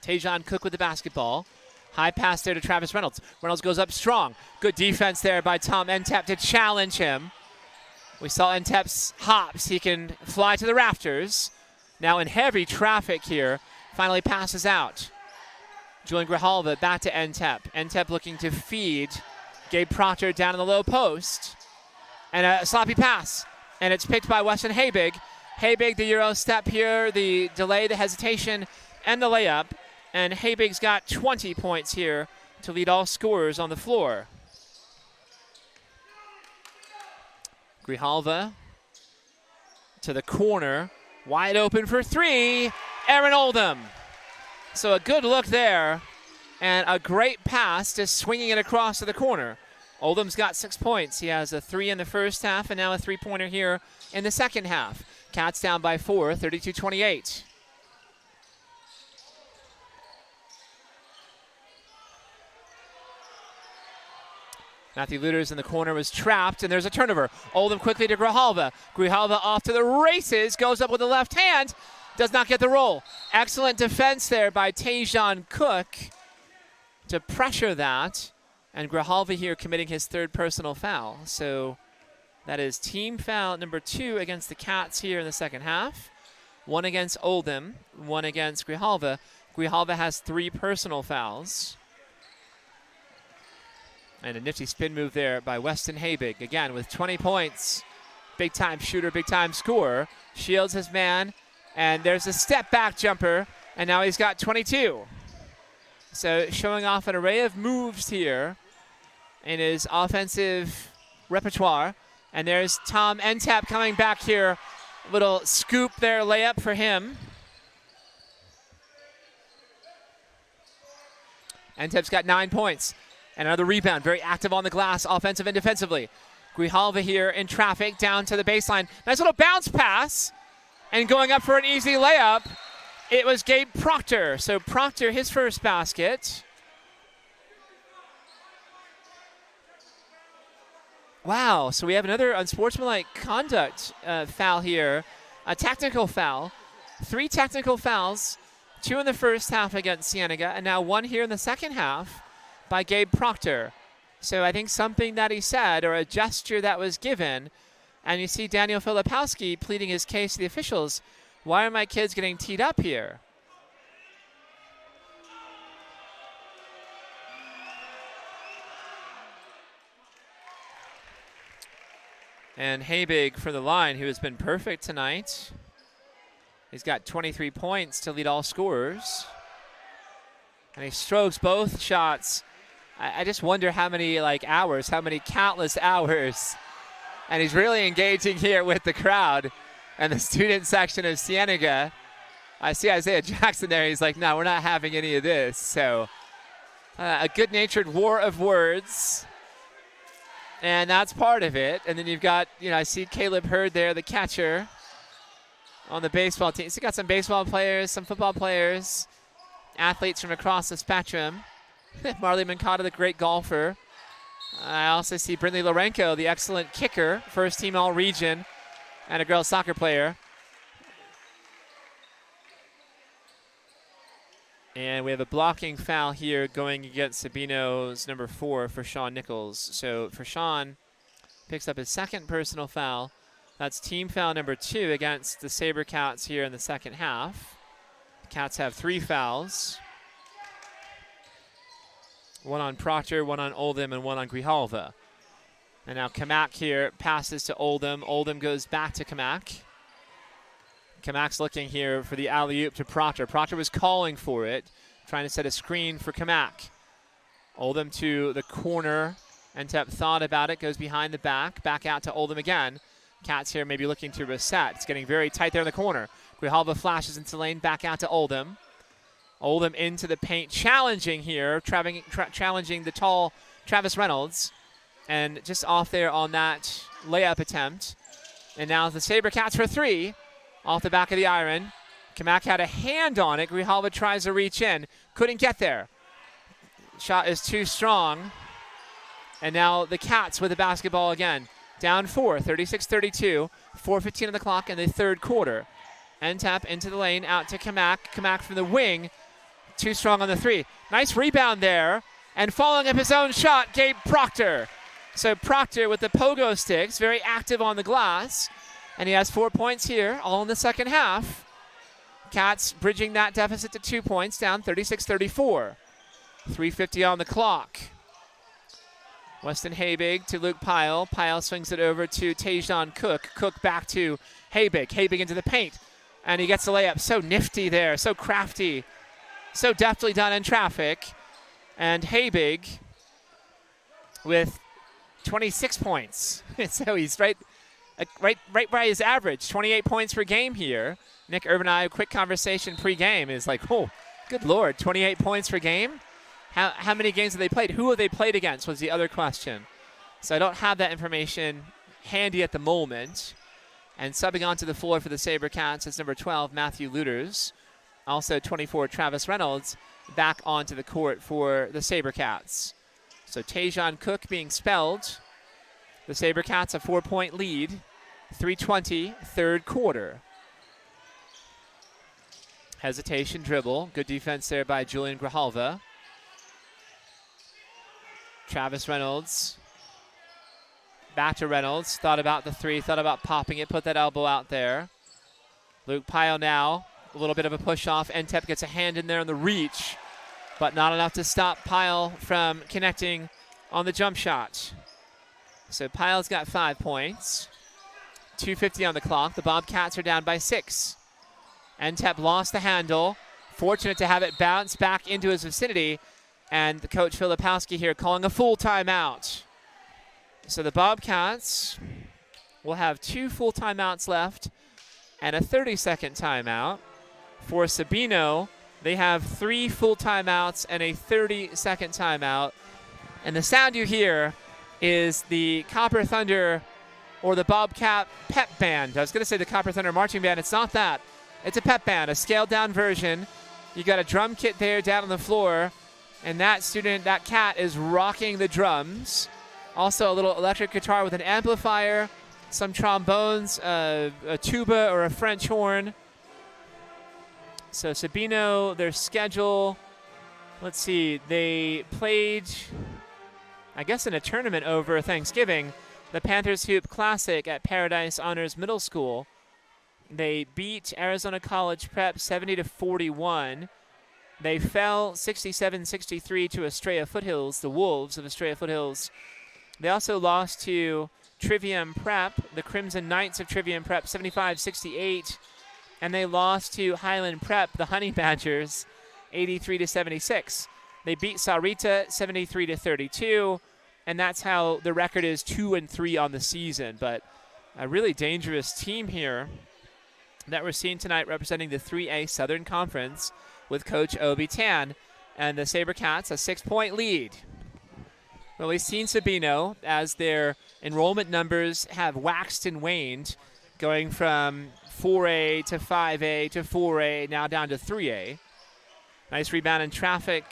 Tajon Cook with the basketball. High pass there to Travis Reynolds. Reynolds goes up strong. Good defense there by Tom Entep to challenge him. We saw Entep's hops. He can fly to the rafters. Now in heavy traffic here. Finally passes out. Julian Grijalva back to Entep. Entep looking to feed Gabe Proctor down in the low post. And a sloppy pass. And it's picked by Weston Habig. Habig, the Euro step here, the delay, the hesitation, and the layup. And Habig's got 20 points here to lead all scorers on the floor. Grijalva to the corner. Wide open for three. Aaron Oldham. So a good look there. And a great pass, just swinging it across to the corner. Oldham's got 6 points. He has a 3 in the first half and now a 3-pointer here in the second half. Cats down by 4, 32-28. Matthew Luters in the corner was trapped, and there's a turnover. Oldham quickly to Grijalva. Grijalva off to the races, goes up with the left hand, does not get the roll. Excellent defense there by Tajon Cook to pressure that, and Grijalva here committing his third personal foul. So that is team foul number 2 against the Cats here in the second half. 1 against Oldham, 1 against Grijalva. Grijalva has 3 personal fouls. And a nifty spin move there by Weston Habig, again with 20 points. Big-time shooter, big-time scorer. Shields his man, and there's a step-back jumper, and now he's got 22. So showing off an array of moves here in his offensive repertoire. And there's Tom Entap coming back here. Little scoop there, layup for him. Entap's got 9 points. And another rebound, very active on the glass, offensive and defensively. Grijalva here in traffic, down to the baseline. Nice little bounce pass. And going up for an easy layup, it was Gabe Proctor. So Proctor, his first basket. Wow, so we have another unsportsmanlike conduct foul here. A technical foul. 3 technical fouls, 2 in the first half against Cienega, and now 1 here in the second half by Gabe Proctor. So I think something that he said or a gesture that was given, and you see Daniel Filipowski pleading his case to the officials. Why are my kids getting teed up here? And Habig for the line, who has been perfect tonight. He's got 23 points to lead all scorers. And he strokes both shots. I just wonder how many hours, how many countless hours. And he's really engaging here with the crowd. And the student section of Cienega, I see Isaiah Jackson there. He's like, no, we're not having any of this. So a good-natured war of words. And that's part of it. And then you've got, I see Caleb Hurd there, the catcher on the baseball team. So you got some baseball players, some football players, athletes from across the spectrum. Marley Mancata, the great golfer. I also see Brindley Lorenko, the excellent kicker, first team all-region, and a girls soccer player. And we have a blocking foul here going against Sabino's number 4 for Sean Nichols. So for Sean, picks up his second personal foul. That's team foul number 2 against the Sabercats here in the second half. The Cats have 3 fouls. 1 on Proctor, 1 on Oldham, and 1 on Grijalva. And now Kamak here passes to Oldham. Oldham goes back to Kamak. Kamak's looking here for the alley-oop to Proctor. Proctor was calling for it, trying to set a screen for Kamak. Oldham to the corner. Entep thought about it, goes behind the back out to Oldham again. Cats here maybe looking to reset. It's getting very tight there in the corner. Grijalva flashes into the lane, back out to Oldham. Oldham into the paint, challenging here, challenging the tall Travis Reynolds. And just off there on that layup attempt. And now the Sabercats for 3. Off the back of the iron. Kamak had a hand on it. Grijalva tries to reach in. Couldn't get there. Shot is too strong. And now the Cats with the basketball again. Down 4, 36-32. 4:15 on the clock in the third quarter. Entep into the lane, out to Kamak. Kamak from the wing. Too strong on the 3. Nice rebound there. And following up his own shot, Gabe Proctor. So Proctor with the pogo sticks, very active on the glass. And he has 4 points here, all in the second half. Cats bridging that deficit to 2 points, down 36-34. 3:50 on the clock. Weston Habig to Luke Pyle. Pyle swings it over to Tajon Cook. Cook back to Habig. Habig into the paint. And he gets the layup. So nifty there, so crafty. So deftly done in traffic. And Habig with 26 points. So he's right by his average, 28 points per game here. Nick Urban and I, a quick conversation pre-game, is like, oh, good Lord, 28 points per game? How many games have they played? Who have they played against was the other question. So I don't have that information handy at the moment. And subbing onto the floor for the Sabercats is number 12, Matthew Luters. Also 24, Travis Reynolds, back onto the court for the Sabercats. So Tajon Cook being spelled. The Sabercats a 4-point lead. 3:20, third quarter. Hesitation dribble. Good defense there by Julian Grijalva. Travis Reynolds. Back to Reynolds. Thought about the 3, thought about popping it, put that elbow out there. Luke Pyle now. A little bit of a push off. Entep gets a hand in there on the reach, but not enough to stop Pyle from connecting on the jump shot. So Pyle's got 5 points. 2:50 on the clock. The Bobcats are down by 6. Entep lost the handle. Fortunate to have it bounce back into his vicinity. And the coach Filipowski here calling a full timeout. So the Bobcats will have 2 full timeouts left and a 30-second timeout. For Sabino, they have 3 full timeouts and a 30-second timeout. And the sound you hear is the Copper Thunder or the Bobcat pep band. I was going to say the Copper Thunder marching band. It's not that. It's a pep band, a scaled-down version. You got a drum kit there down on the floor, and that cat is rocking the drums. Also a little electric guitar with an amplifier, some trombones, a tuba or a French horn. So Sabino, their schedule, let's see, they played, I guess in a tournament over Thanksgiving, the Panthers Hoop Classic at Paradise Honors Middle School. They beat Arizona College Prep 70-41. They fell 67-63 to Estrella Foothills, the Wolves of Estrella Foothills. They also lost to Trivium Prep, the Crimson Knights of Trivium Prep, 75-68. And they lost to Highland Prep, the Honey Badgers, 83-76. They beat Sarita 73-32, and that's how the record is 2-3 on the season. But a really dangerous team here that we're seeing tonight representing the 3A Southern Conference with Coach Obi Tan. And the Sabercats a 6-point lead. Well, we've seen Sabino as their enrollment numbers have waxed and waned, going from 4A to 5A to 4A, now down to 3A. Nice rebound in traffic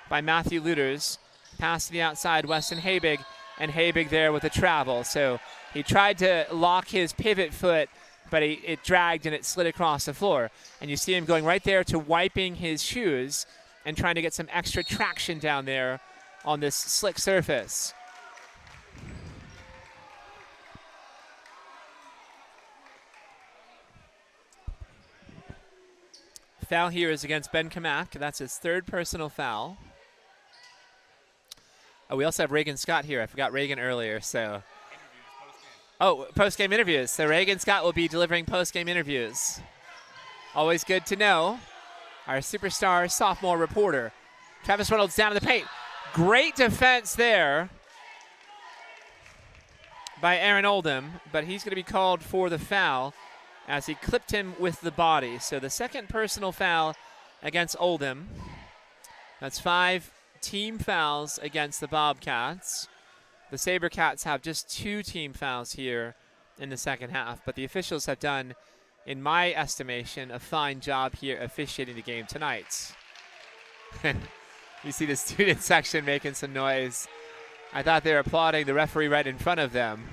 by Matthew Luters. Pass to the outside, Weston Habig, and Habig there with a travel. So he tried to lock his pivot foot, but it dragged and it slid across the floor. And you see him going right there to wiping his shoes and trying to get some extra traction down there on this slick surface. Foul here is against Ben Kamak. That's his 3rd personal foul. Oh, we also have Reagan Scott here. I forgot Reagan earlier, so. Post-game interviews. So Reagan Scott will be delivering post-game interviews. Always good to know. Our superstar sophomore reporter. Travis Reynolds down in the paint. Great defense there by Aaron Oldham, but he's going to be called for the foul as he clipped him with the body. So the 2nd personal foul against Oldham. That's 5 team fouls against the Bobcats. The Sabercats have just 2 team fouls here in the second half, but the officials have done, in my estimation, a fine job here officiating the game tonight. You see the student section making some noise. I thought they were applauding the referee right in front of them.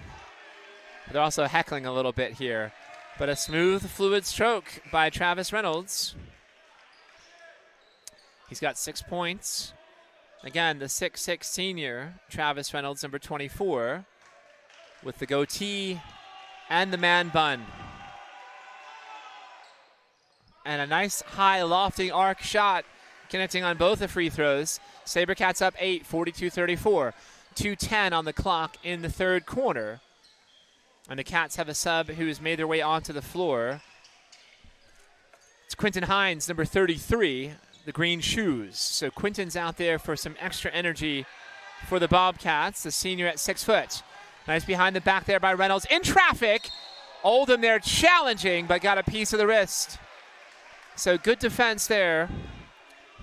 They're also heckling a little bit here. But a smooth, fluid stroke by Travis Reynolds. He's got 6 points. Again, the 6'6" senior, Travis Reynolds, number 24, with the goatee and the man bun. And a nice high lofting arc shot connecting on both the free throws. Sabercats up 8, 42-34. 2:10 on the clock in the 3rd quarter. And the Cats have a sub who has made their way onto the floor. It's Quentin Hines, number 33, the green shoes. So Quentin's out there for some extra energy for the Bobcats, the senior at 6 foot. Nice behind the back there by Reynolds. In traffic. Oldham there challenging, but got a piece of the wrist. So good defense there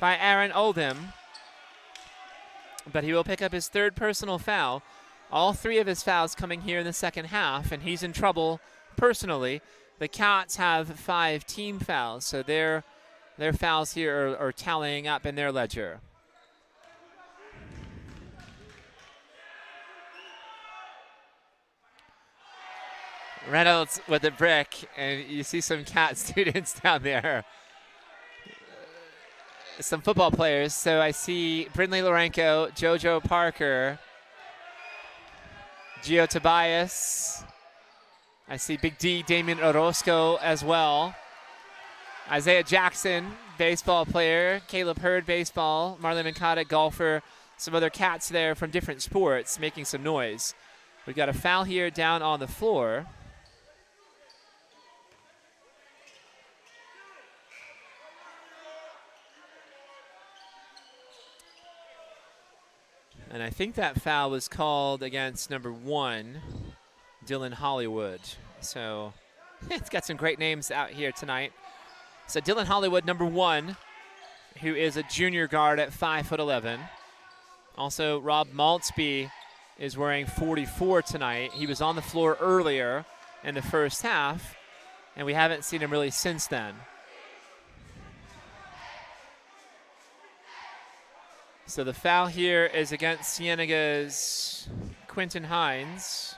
by Aaron Oldham. But he will pick up his 3rd personal foul. All 3 of his fouls coming here in the second half, and he's in trouble personally. The Cats have 5 team fouls, so their fouls here are tallying up in their ledger. Reynolds with a brick, and you see some Cat students down there. Some football players. So I see Brindley Lorenko, JoJo Parker, Gio Tobias. I see Big D, Damien Orozco as well. Isaiah Jackson, baseball player. Caleb Hurd, baseball. Marlon Mancada, golfer. Some other Cats there from different sports making some noise. We've got a foul here down on the floor. And I think that foul was called against number 1, Dylan Hollywood. So it's got some great names out here tonight. So Dylan Hollywood, number 1, who is a junior guard at 5'11". Also, Rob Maltzby is wearing 44 tonight. He was on the floor earlier in the first half, and we haven't seen him really since then. So the foul here is against Cienega's Quentin Hines.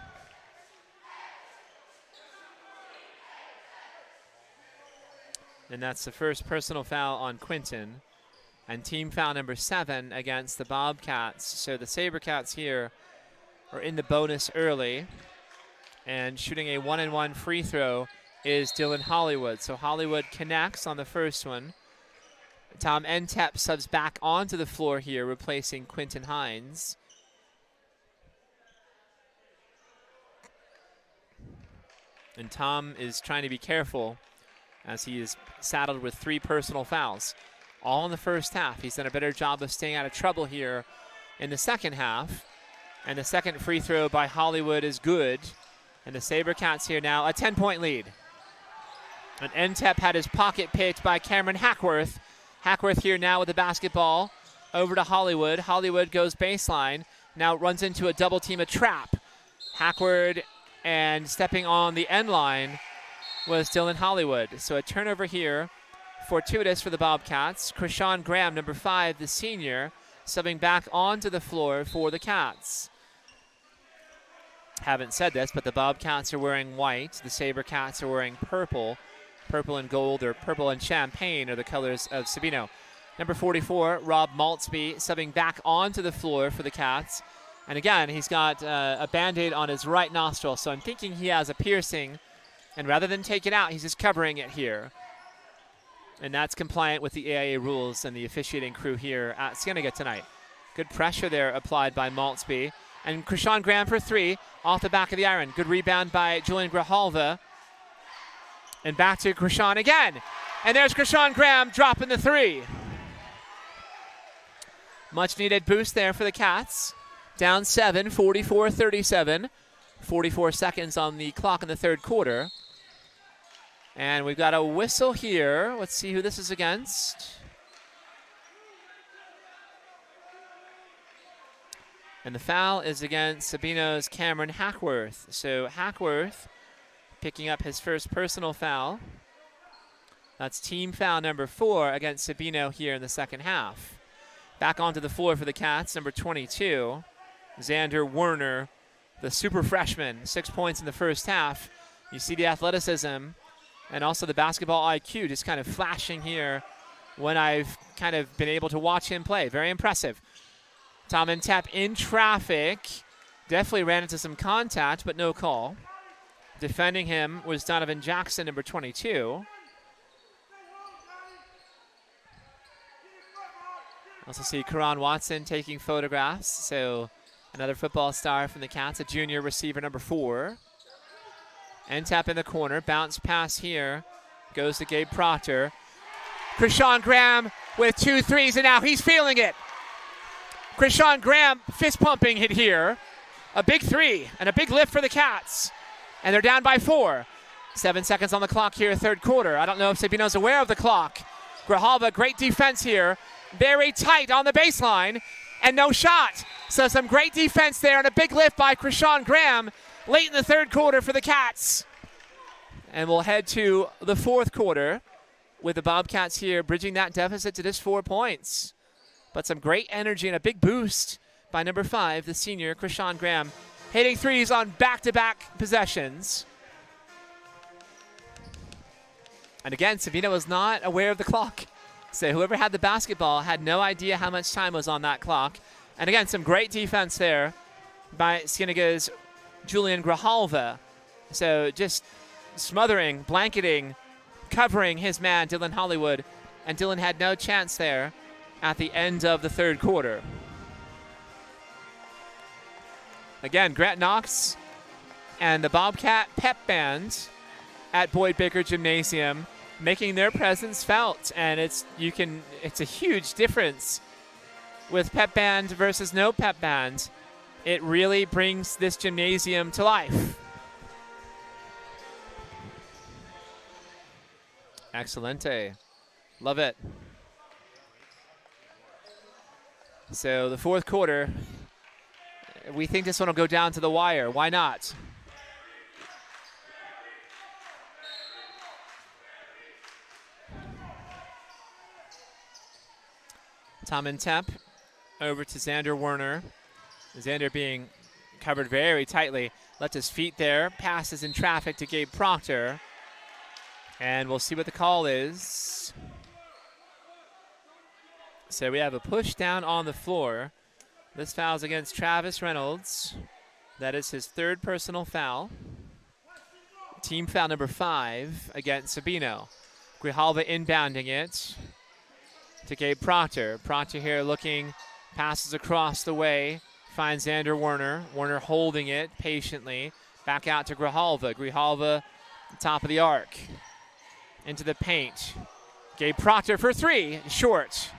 And that's the first personal foul on Quentin. And team foul number 7 against the Bobcats. So the Sabercats here are in the bonus early. And shooting a 1-and-1 free throw is Dylan Hollywood. So Hollywood connects on the first one. Tom Entep subs back onto the floor here, replacing Quentin Hines. And Tom is trying to be careful as he is saddled with 3 personal fouls. All in the first half. He's done a better job of staying out of trouble here in the second half. And the second free throw by Hollywood is good. And the Sabercats here now a 10-point lead. And Entep had his pocket picked by Cameron Hackworth. Hackworth here now with the basketball. Over to Hollywood. Hollywood goes baseline. Now runs into a double team, a trap. Hackworth and stepping on the end line was Dylan Hollywood. So a turnover here, fortuitous for the Bobcats. Krishon Graham, number 5, the senior, subbing back onto the floor for the Cats. Haven't said this, but the Bobcats are wearing white. The Sabercats are wearing purple. Purple and gold, or purple and champagne, are the colors of Sabino. Number 44, Rob Maltzby, subbing back onto the floor for the Cats. And again, he's got a Band-Aid on his right nostril, so I'm thinking he has a piercing. And rather than take it out, he's just covering it here. And that's compliant with the AIA rules and the officiating crew here at Cienega tonight. Good pressure there applied by Maltzby. And Krishon Graham for 3, off the back of the iron. Good rebound by Julian Grijalva. And back to Krishon again. And there's Krishon Graham dropping the 3. Much needed boost there for the Cats. Down 7, 44-37. 44 seconds on the clock in the third quarter. And we've got a whistle here. Let's see who this is against. And the foul is against Sabino's Cameron Hackworth. So Hackworth picking up his first personal foul. That's team foul number 4 against Sabino here in the second half. Back onto the floor for the Cats, number 22, Xander Werner, the super freshman, 6 points in the first half. You see the athleticism and also the basketball IQ just kind of flashing here when I've kind of been able to watch him play. Very impressive. Tom Entep in traffic. Definitely ran into some contact, but no call. Defending him was Donovan Jackson, number 22. Also see Karan Watson taking photographs. So another football star from the Cats, a junior receiver, number 4. Entep in the corner, bounce pass here. Goes to Gabe Proctor. Krishon Graham with 2 threes, and now he's feeling it. Krishon Graham fist pumping it here. A big 3 and a big lift for the Cats. And they're down by 4. 7 seconds on the clock here, third quarter. I don't know if Sabino's aware of the clock. Grijalva, great defense here. Very tight on the baseline, and no shot. So some great defense there, and a big lift by Krishon Graham late in the third quarter for the Cats. And we'll head to the fourth quarter with the Bobcats here bridging that deficit to just 4 points. But some great energy and a big boost by number 5, the senior, Krishon Graham, hitting threes on back-to-back possessions. And again, Sabino was not aware of the clock. So whoever had the basketball had no idea how much time was on that clock. And again, some great defense there by Cienega's Julian Grijalva. So just smothering, blanketing, covering his man, Dylan Hollywood. And Dylan had no chance there at the end of the third quarter. Again, Grant Knox and the Bobcat Pep Band at Boyd Baker Gymnasium making their presence felt, and it's a huge difference with Pep Band versus no Pep Band. It really brings this gymnasium to life. Excelente. Love it. So the fourth quarter, we think this one will go down to the wire. Why not? Tom Entep over to Xander Werner. Xander being covered very tightly. Left his feet there. Passes in traffic to Gabe Proctor. And we'll see what the call is. So we have a push down on the floor. This foul's against Travis Reynolds. That is his third personal foul. Team foul number 5 against Sabino. Grijalva inbounding it to Gabe Proctor. Proctor here looking, passes across the way, finds Xander Werner. Werner holding it patiently. Back out to Grijalva. Grijalva, top of the arc. Into the paint. Gabe Proctor for 3, short.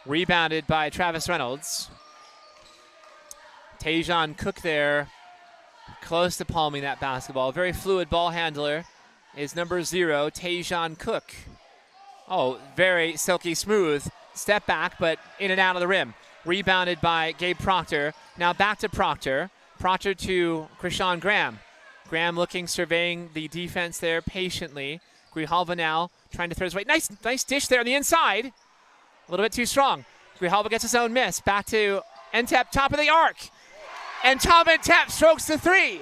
Rebounded by Travis Reynolds. Tajon Cook there, close to palming that basketball. Very fluid ball handler is number 0, Tajon Cook. Oh, very silky smooth. Step back, but in and out of the rim. Rebounded by Gabe Proctor. Now back to Proctor. Proctor to Krishon Graham. Graham looking, surveying the defense there patiently. Grijalva now trying to throw his way. Nice dish there on the inside. A little bit too strong. Grijalva gets his own miss. Back to Ntep, top of the arc. And Tom Ntep strokes the 3.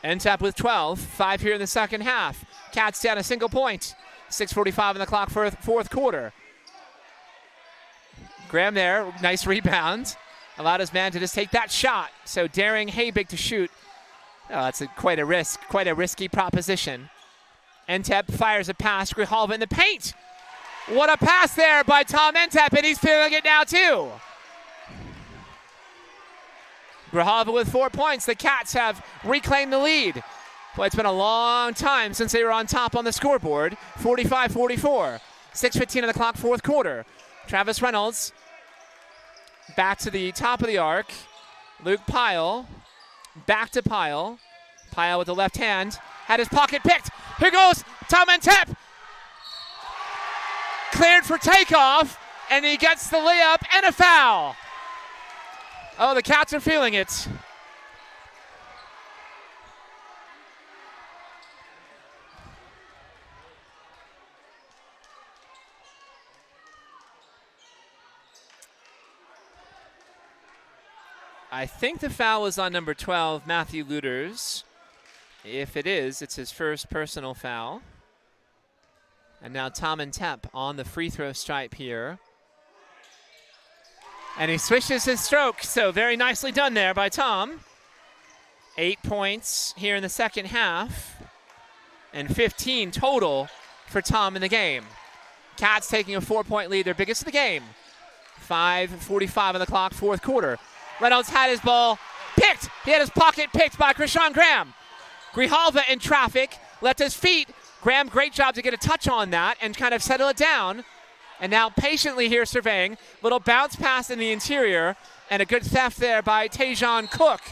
Ntep with 12. 5 here in the second half. Cats down a single point. 6:45 on the clock for fourth quarter. Graham there, nice rebound. Allowed his man to just take that shot. So daring Habig to shoot. Oh, that's quite a risk, quite a risky proposition. Ntep fires a pass. Grijalva in the paint. What a pass there by Tom Ntep, and he's feeling it now too. Grijalva with 4 points. The Cats have reclaimed the lead. Well, it's been a long time since they were on top on the scoreboard. 45-44. 6:15 on the clock, fourth quarter. Travis Reynolds back to the top of the arc. Luke Pyle back to Pyle. Pyle with the left hand. Had his pocket picked. Here goes Tom Ntep. Cleared for takeoff, and he gets the layup and a foul. Oh, the Cats are feeling it. I think the foul was on number 12, Matthew Luters. If it is, it's his first personal foul. And now Tom Ntep on the free throw stripe here. And he swishes his stroke, so very nicely done there by Tom. 8 points here in the second half. And 15 total for Tom in the game. Cats taking a 4-point lead, their biggest of the game. 5:45 on the clock, fourth quarter. Reynolds had his ball picked. He had his pocket picked by Krishon Graham. Grijalva in traffic, left his feet. Graham, great job to get a touch on that and kind of settle it down. And now patiently here surveying. Little bounce pass in the interior and a good theft there by Tajon Cook.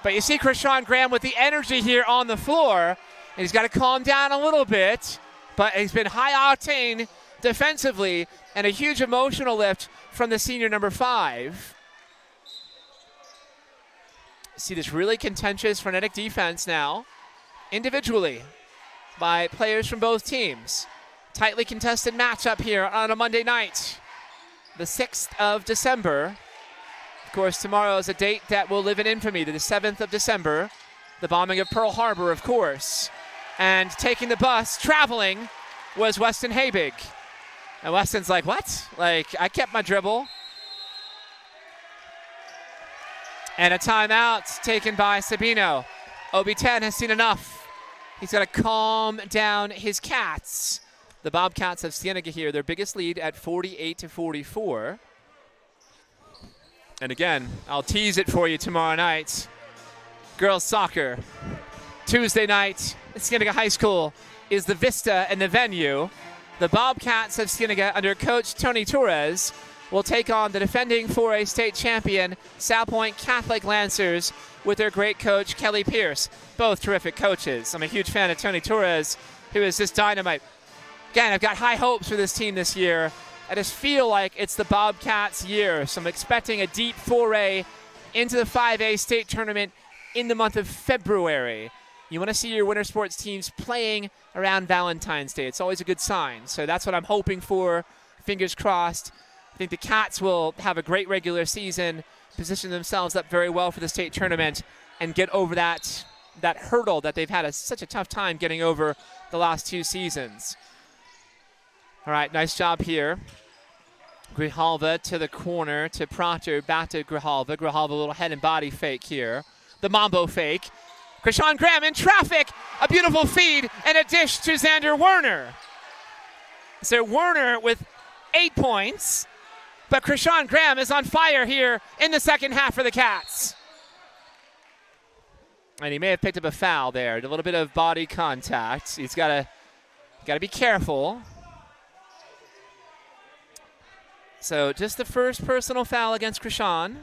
But you see Krishon Graham with the energy here on the floor. And he's got to calm down a little bit. But he's been high octane defensively and a huge emotional lift from the senior number 5. See this really contentious, frenetic defense now, individually, by players from both teams. Tightly contested matchup here on a Monday night, the 6th of December. Of course, tomorrow is a date that will live in infamy, the 7th of December, the bombing of Pearl Harbor, of course. And taking the bus, traveling, was Weston Habig. And Weston's like, what? Like, I kept my dribble. And a timeout taken by Sabino. Obi-10 has seen enough. He's got to calm down his Cats. The Bobcats of Cienega here, their biggest lead at 48-44. And again, I'll tease it for you tomorrow night. Girls soccer. Tuesday night at Cienega High School is the Vista and the venue. The Bobcats of Cienega under coach Tony Torres will take on the defending 4A state champion South Point Catholic Lancers with their great coach Kelly Pierce. Both terrific coaches. I'm a huge fan of Tony Torres, who is just dynamite. Again, I've got high hopes for this team this year. I just feel like it's the Bobcats' year, so I'm expecting a deep 4A into the 5A state tournament in the month of February. You want to see your winter sports teams playing around Valentine's Day. It's always a good sign, so that's what I'm hoping for. Fingers crossed. I think the Cats will have a great regular season, position themselves up very well for the state tournament, and get over that hurdle that they've had such a tough time getting over the last 2 seasons. All right, nice job here. Grijalva to the corner to Proctor, back to Grijalva. Grijalva, a little head and body fake here. The Mambo fake. Krishon Graham in traffic. A beautiful feed and a dish to Xander Werner. So Werner with 8 points. But Krishon Graham is on fire here in the second half for the Cats. And he may have picked up a foul there. A little bit of body contact. He's got to be careful. So just the first personal foul against Krishon.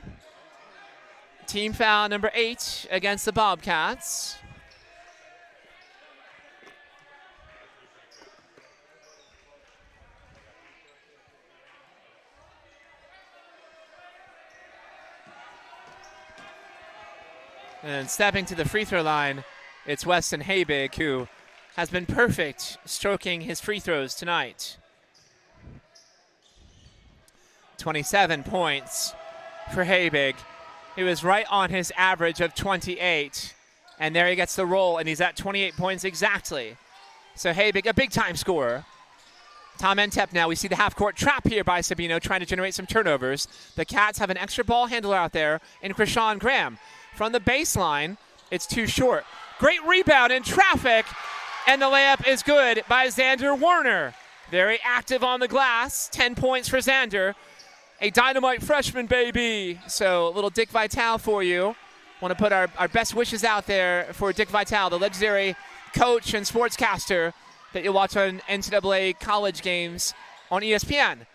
Team foul number 8 against the Bobcats. And stepping to the free throw line, it's Weston Habig, who has been perfect stroking his free throws tonight. 27 points for Habig. He was right on his average of 28. And there he gets the roll, and he's at 28 points exactly. So Habig, a big-time scorer. Tom Entep now. We see the half-court trap here by Sabino, trying to generate some turnovers. The Cats have an extra ball handler out there in Krishon Graham. From the baseline, it's too short. Great rebound in traffic, and the layup is good by Xander Werner. Very active on the glass. 10 points for Xander. A dynamite freshman, baby. So a little Dick Vitale for you. Want to put our best wishes out there for Dick Vitale, the legendary coach and sportscaster that you'll watch on NCAA college games on ESPN.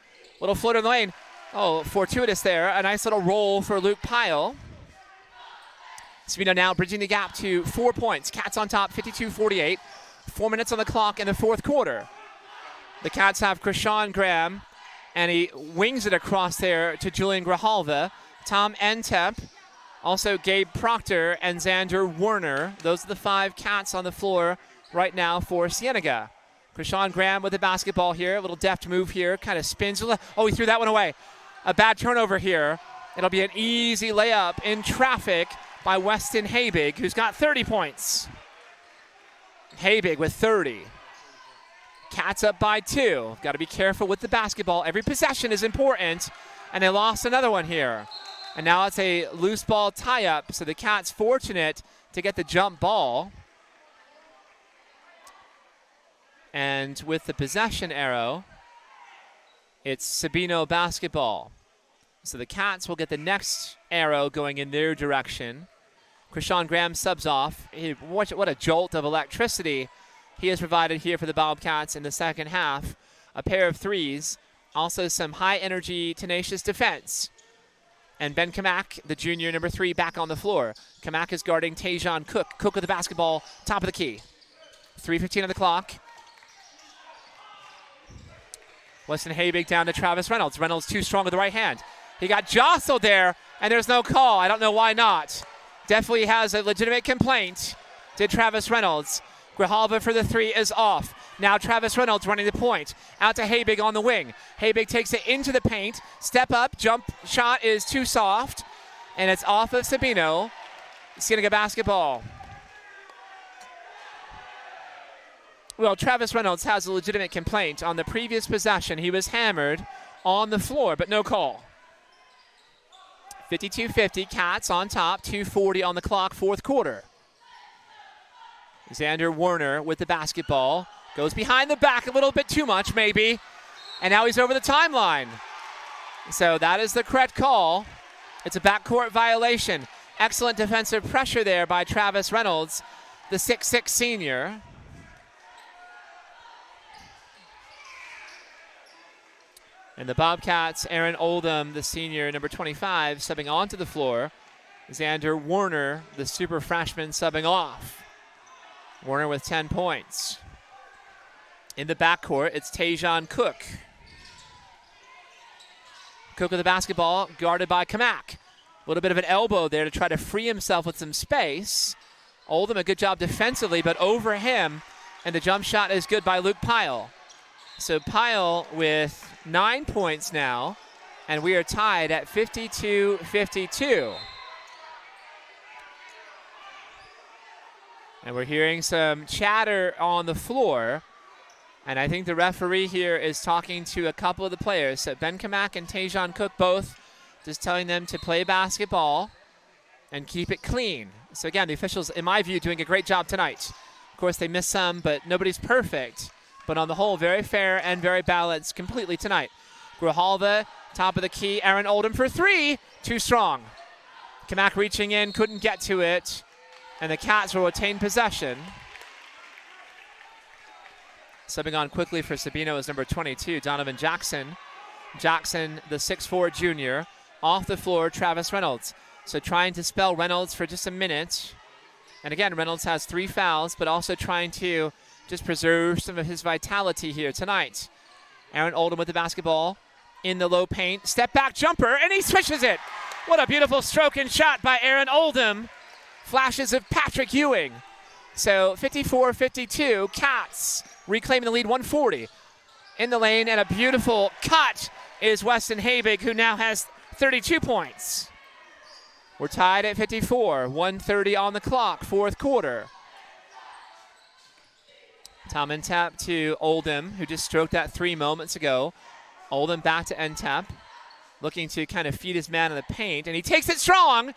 Little floater in the lane. Oh, fortuitous there. A nice little roll for Luke Pyle. Sabino now bridging the gap to 4 points. Cats on top, 52-48. 4 minutes on the clock in the fourth quarter. The Cats have Krishon Graham, and he wings it across there to Julian Grijalva. Tom Entep, also Gabe Proctor, and Xander Werner. Those are the 5 Cats on the floor right now for Cienega. Krishon Graham with the basketball here. A little deft move here. Kind of spins. Oh, he threw that one away. A bad turnover here. It'll be an easy layup in traffic by Weston Habig, who's got 30 points. Habig with 30. Cats up by 2. Got to be careful with the basketball. Every possession is important, and they lost another one here. And now it's a loose ball tie-up, so the Cats fortunate to get the jump ball. And with the possession arrow, it's Sabino basketball. So the Cats will get the next arrow going in their direction. Krishon Graham subs off. What a jolt of electricity he has provided here for the Bobcats in the second half. A pair of threes. Also some high-energy, tenacious defense. And Ben Kamak, the junior, number 3, back on the floor. Kamak is guarding Tajon Cook. Cook with the basketball, top of the key. 3:15 on the clock. Weston Habig down to Travis Reynolds. Reynolds too strong with the right hand. He got jostled there, and there's no call. I don't know why not. Definitely has a legitimate complaint. Did Travis Reynolds. Grijalva for the 3 is off. Now Travis Reynolds running the point. Out to Habig on the wing. Habig takes it into the paint. Step up, jump shot is too soft. And it's off of Sabino. Cienega basketball. Well, Travis Reynolds has a legitimate complaint. On the previous possession, he was hammered on the floor, but no call. 52-50, Cats on top, 2:40 on the clock, fourth quarter. Xander Werner with the basketball. Goes behind the back a little bit too much, maybe. And now he's over the timeline. So that is the correct call. It's a backcourt violation. Excellent defensive pressure there by Travis Reynolds, the 6'6" senior. And the Bobcats, Aaron Oldham, the senior, number 25, subbing onto the floor. Xander Werner, the super freshman, subbing off. Werner with 10 points. In the backcourt, it's Tajon Cook. Cook with the basketball, guarded by Kamak. A little bit of an elbow there to try to free himself with some space. Oldham, a good job defensively, but over him, and the jump shot is good by Luke Pyle. So Pyle with 9 points now, and we are tied at 52-52. And we're hearing some chatter on the floor, and I think the referee here is talking to a couple of the players. So Ben Kamak and Tajon Cook both just telling them to play basketball and keep it clean. So again, the officials, in my view, doing a great job tonight. Of course, they missed some, but nobody's perfect. But on the whole, very fair and very balanced completely tonight. Grijalva, top of the key. Aaron Oldham for 3. Too strong. Kamak reaching in, couldn't get to it. And the Cats will retain possession. Subbing on quickly for Sabino is number 22, Donovan Jackson. Jackson, the 6'4" junior. Off the floor, Travis Reynolds. So trying to spell Reynolds for just a minute. And again, Reynolds has 3 fouls, but also trying to just preserve some of his vitality here tonight. Aaron Oldham with the basketball in the low paint. Step back jumper, and he swishes it. What a beautiful stroke and shot by Aaron Oldham. Flashes of Patrick Ewing. So 54-52, Cats reclaiming the lead, 140. In the lane, and a beautiful cut is Weston Habig, who now has 32 points. We're tied at 54, 1:30 on the clock, fourth quarter. Tom Entep to Oldham, who just stroked that 3 moments ago. Oldham back to Entep, looking to kind of feed his man in the paint, and he takes it strong.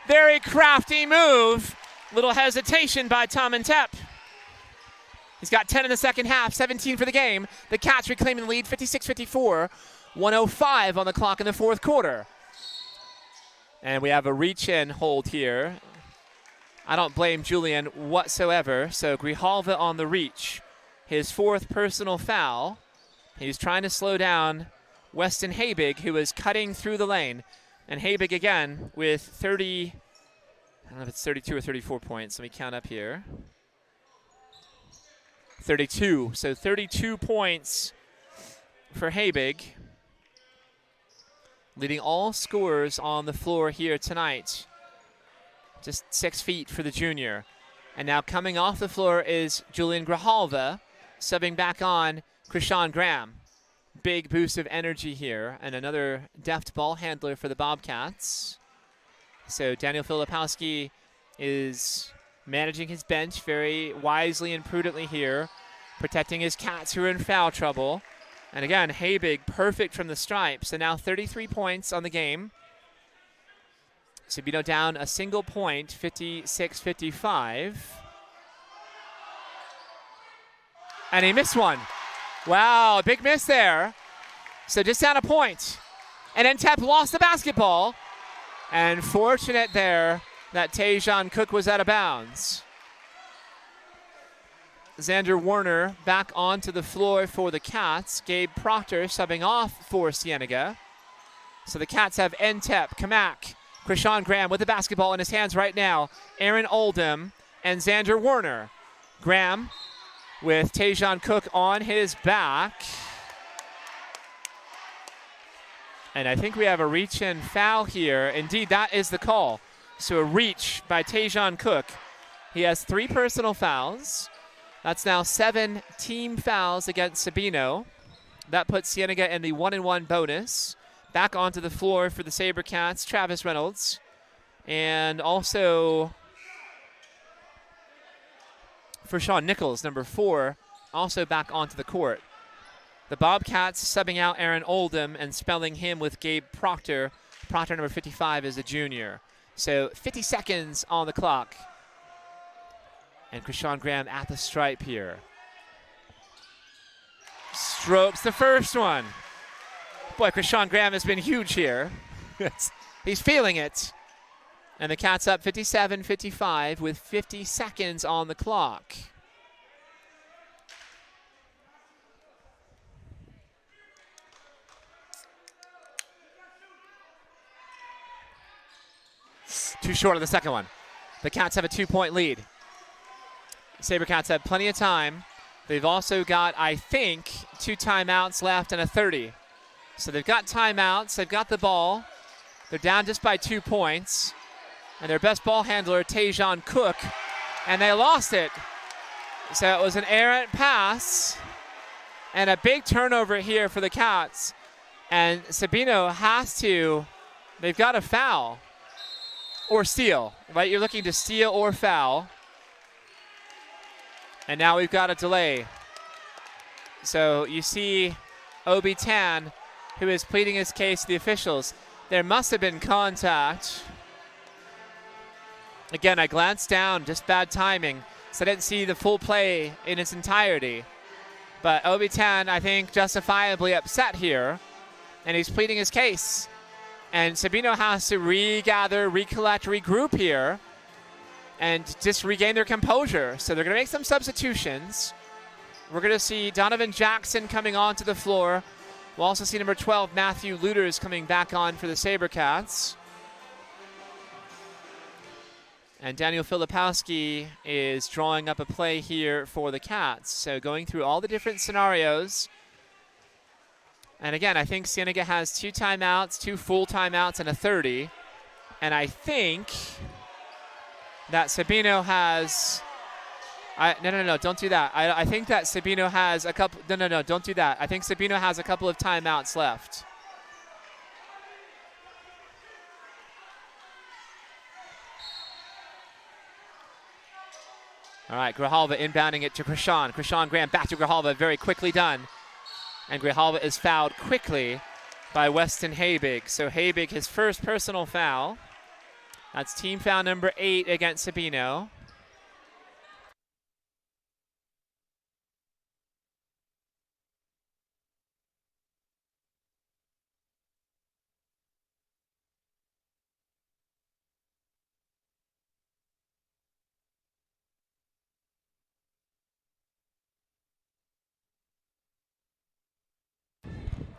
Very crafty move. Little hesitation by Tom Entep. He's got 10 in the second half, 17 for the game. The Cats reclaiming the lead, 56-54, 1:05 on the clock in the fourth quarter. And we have a reach-in hold here. I don't blame Julian whatsoever. So Grijalva on the reach. His 4th personal foul. He's trying to slow down Weston Habig, who is cutting through the lane. And Habig again with 30, I don't know if it's 32 or 34 points. Let me count up here. 32. So 32 points for Habig, leading all scorers on the floor here tonight. Just 6 feet for the junior. And now coming off the floor is Julian Grijalva, subbing back on Krishon Graham. Big boost of energy here, and another deft ball handler for the Bobcats. So Daniel Filipowski is managing his bench very wisely and prudently here, protecting his Cats who are in foul trouble. And again, Habig perfect from the stripe. So now 33 points on the game. Sabino down a single point, 56-55. And he missed one. Wow, big miss there. So just down a point. And Entep lost the basketball. And fortunate there that Tajon Cook was out of bounds. Xander Warner back onto the floor for the Cats. Gabe Proctor subbing off for Cienega. So the Cats have Entep, Kamak, Krishon Graham with the basketball in his hands right now. Aaron Oldham and Xander Warner. Graham with Tajon Cook on his back. And I think we have a reach-in foul here. Indeed, that is the call. So a reach by Tajon Cook. He has 3 personal fouls. That's now 7 team fouls against Sabino. That puts Cienega in the 1-1 bonus. Back onto the floor for the Sabercats, Travis Reynolds. And also for Sean Nichols, number 4, also back onto the court. The Bobcats subbing out Aaron Oldham and spelling him with Gabe Proctor. Proctor, number 55, is a junior. So 50 seconds on the clock. And Krishon Graham at the stripe here. Strokes the first one. Boy, Krishon Graham has been huge here. He's feeling it. And the Cats up 57-55 with 50 seconds on the clock. Too short of the second one. The Cats have a 2-point lead. Sabercats have plenty of time. They've also got, I think, 2 timeouts left and a 30. So they've got timeouts, they've got the ball. They're down just by 2 points. And their best ball handler, Tajon Cook, and they lost it. So it was an errant pass and a big turnover here for the Cats. And Sabino has to, they've got to foul or steal, right? You're looking to steal or foul. And now we've got a delay. So you see Obi Tan, who is pleading his case to the officials. There must have been contact. Again, I glanced down, just bad timing, so I didn't see the full play in its entirety. But Obi Tan, I think, justifiably upset here, and he's pleading his case. And Sabino has to regather, recollect, regroup here, and just regain their composure. So they're going to make some substitutions. We're going to see Donovan Jackson coming onto the floor. We'll also see number 12, Matthew Luters, coming back on for the Sabercats. And Daniel Filipowski is drawing up a play here for the Cats. So going through all the different scenarios. And again, I think Cienega has 2 timeouts, 2 full timeouts, and a 30. And I think that Sabino has... No, don't do that. I think that Sabino has a couple... No, don't do that. I think Sabino has a couple of timeouts left. All right, Grijalva inbounding it to Krishon. Krishon Graham back to Grijalva, very quickly done. And Grijalva is fouled quickly by Weston Habig. So Habig, his first personal foul. That's team foul number 8 against Sabino.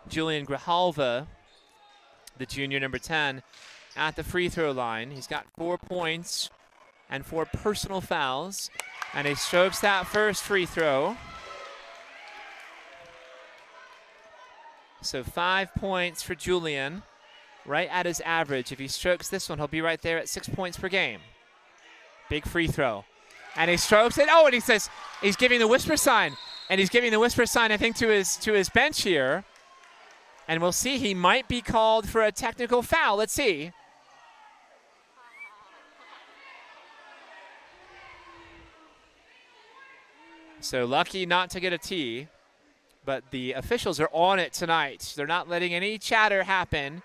Julian Grijalva, the junior number 10, at the free throw line. He's got 4 points and 4 personal fouls, and he strokes that first free throw. So 5 points for Julian, right at his average. If he strokes this one, he'll be right there at 6 points per game. Big free throw. And he strokes it. Oh, and he says he's giving the whisper sign. And he's giving the whisper sign, I think, to his bench here. And we'll see, he might be called for a technical foul. Let's see. So lucky not to get a T, but the officials are on it tonight. They're not letting any chatter happen.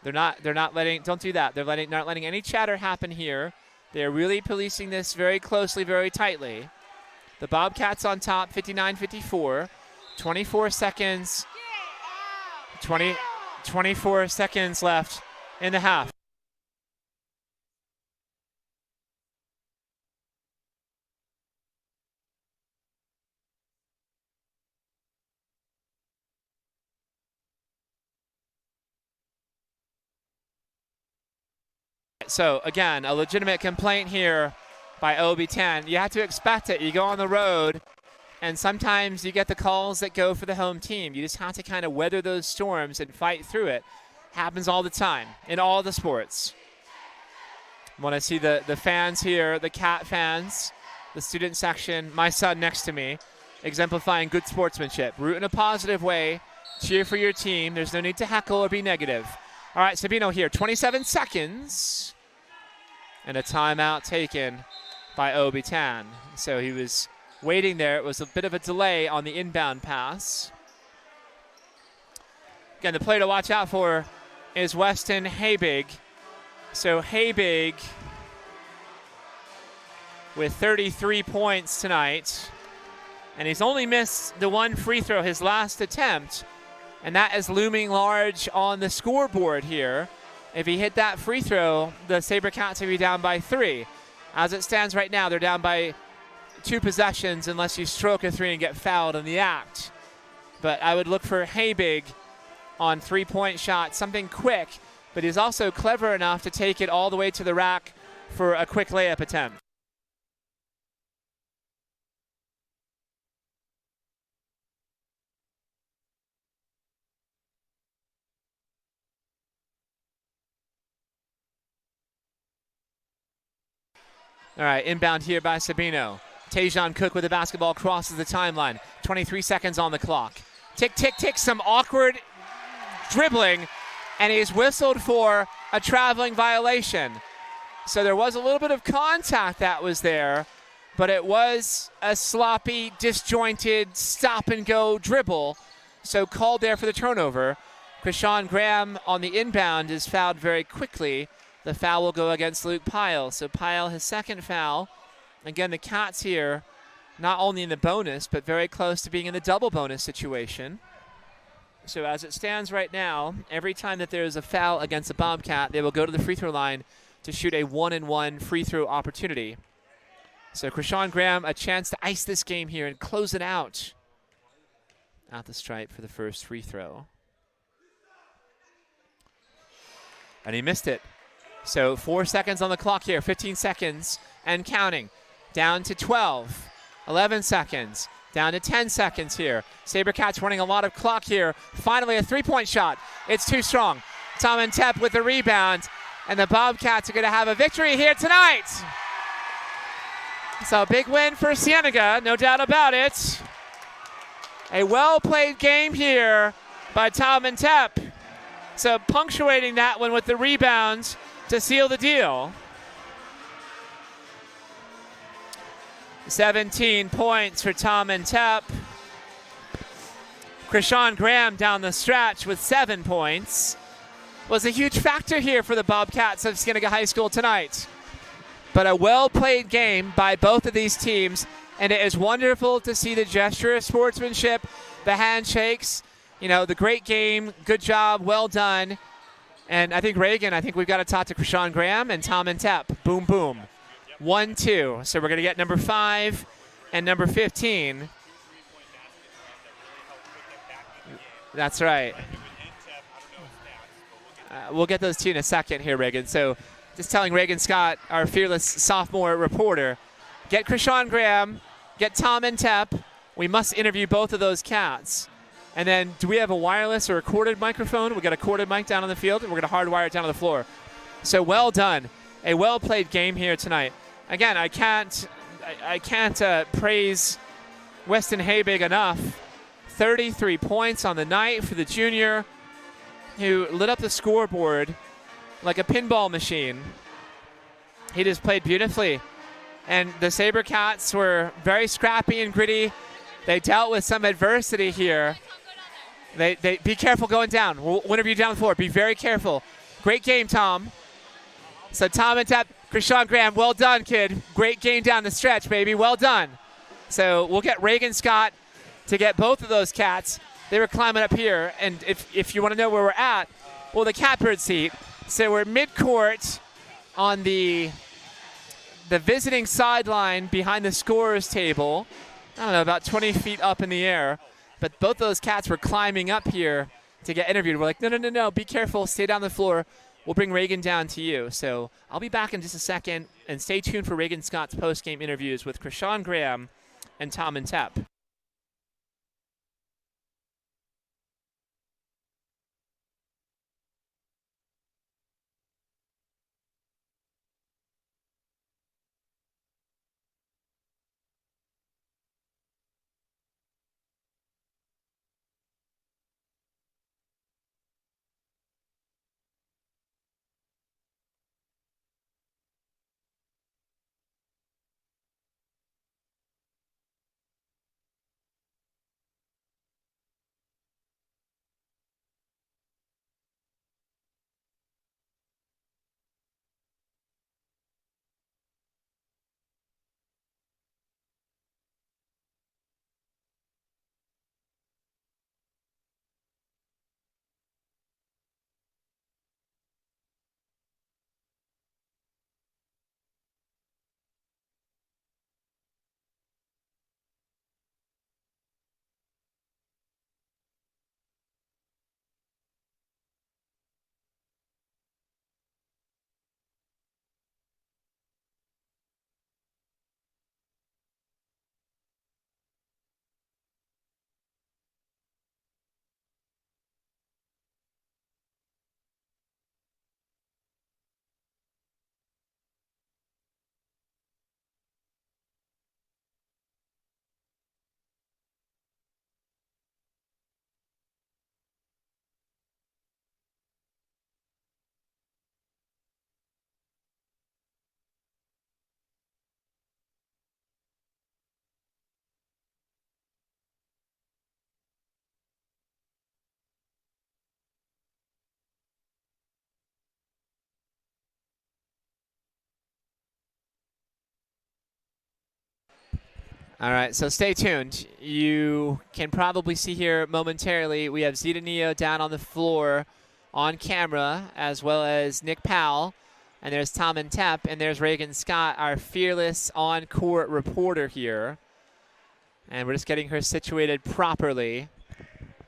They're not letting, don't do that. They're not letting any chatter happen here. They're really policing this very closely, very tightly. The Bobcats on top, 59-54. 24 seconds. 24 seconds left in the half. So again, a legitimate complaint here by OB10. You have to expect it. You go on the road, and sometimes you get the calls that go for the home team. You just have to kind of weather those storms and fight through it. Happens all the time in all the sports. Want to see the fans here, the Cat fans, the student section, my son next to me, exemplifying good sportsmanship. Root in a positive way. Cheer for your team. There's no need to heckle or be negative. All right, Sabino here, 27 seconds. And a timeout taken by OB10. So he was waiting there. It was a bit of a delay on the inbound pass. Again, the player to watch out for is Weston Habig. So Habig with 33 points tonight. And he's only missed the 1 free throw, his last attempt. And that is looming large on the scoreboard here. If he hit that free throw, the Sabercats would be down by 3. As it stands right now, they're down by 2 possessions unless you stroke a 3 and get fouled in the act. But I would look for Habig on 3-point shot, something quick, but he's also clever enough to take it all the way to the rack for a quick layup attempt. All right, inbound here by Sabino. Tajon Cook with the basketball crosses the timeline. 23 seconds on the clock. Tick, tick, tick, some awkward dribbling, and he's whistled for a traveling violation. So there was a little bit of contact that was there, but it was a sloppy, disjointed, stop-and-go dribble. So called there for the turnover. Krishon Graham on the inbound is fouled very quickly. The foul will go against Luke Pyle. So Pyle, his second foul. Again, the Cats here, not only in the bonus, but very close to being in the double bonus situation. So as it stands right now, every time that there is a foul against a Bobcat, they will go to the free throw line to shoot a 1-and-1 free throw opportunity. So Krishon Graham, a chance to ice this game here and close it out at the stripe for the first free throw. And he missed it. So 4 seconds on the clock here, 15 seconds and counting. Down to 12, 11 seconds, down to 10 seconds here. Sabercats running a lot of clock here. Finally a three-point shot. It's too strong. Tom and Tep with the rebound, and the Bobcats are going to have a victory here tonight. So a big win for Cienega, no doubt about it. A well-played game here by Tom and Tep. So punctuating that one with the rebounds to seal the deal. 17 points for Tom and Tep. Krishon Graham down the stretch with 7 points. Was a huge factor here for the Bobcats of Cienega High School tonight. But a well-played game by both of these teams, and it is wonderful to see the gesture of sportsmanship, the handshakes, you know, the great game, good job, well done. And I think Reagan, we've got to talk to Krishon Graham and Tom and Tep. Boom, boom. 1-2. So we're going to get number 5 and number 15. That's right. We'll get those two in a second here, Reagan. So just telling Reagan Scott, our fearless sophomore reporter, get Krishon Graham, get Tom and Tep. We must interview both of those cats. And then do we have a wireless or a corded microphone? We got a corded mic down on the field, and we're going to hardwire it down on the floor. So well done. A well-played game here tonight. Again, I can't praise Weston Habig enough. 33 points on the night for the junior, who lit up the scoreboard like a pinball machine. He just played beautifully. And the Sabercats were very scrappy and gritty. They dealt with some adversity here. They be careful going down. Whenever you're down the floor, be very careful. Great game, Tom. So Tom and Tep, Krishon Graham, well done, kid. Great game down the stretch, baby. Well done. So we'll get Reagan Scott to get both of those cats. They were climbing up here, and if you want to know where we're at, well, the catbird seat. So we're mid-court on the visiting sideline behind the scorer's table. I don't know, about 20 feet up in the air. But both those cats were climbing up here to get interviewed. We're like, no, be careful, stay down the floor. We'll bring Reagan down to you. So I'll be back in just a second, and stay tuned for Reagan Scott's post-game interviews with Krishon Graham and Tom and Tep. All right, so stay tuned. You can probably see here momentarily, we have Zeta Neo down on the floor on camera, as well as Nick Powell. And there's Tom and Tep, and there's Reagan Scott, our fearless on-court reporter here. And we're just getting her situated properly.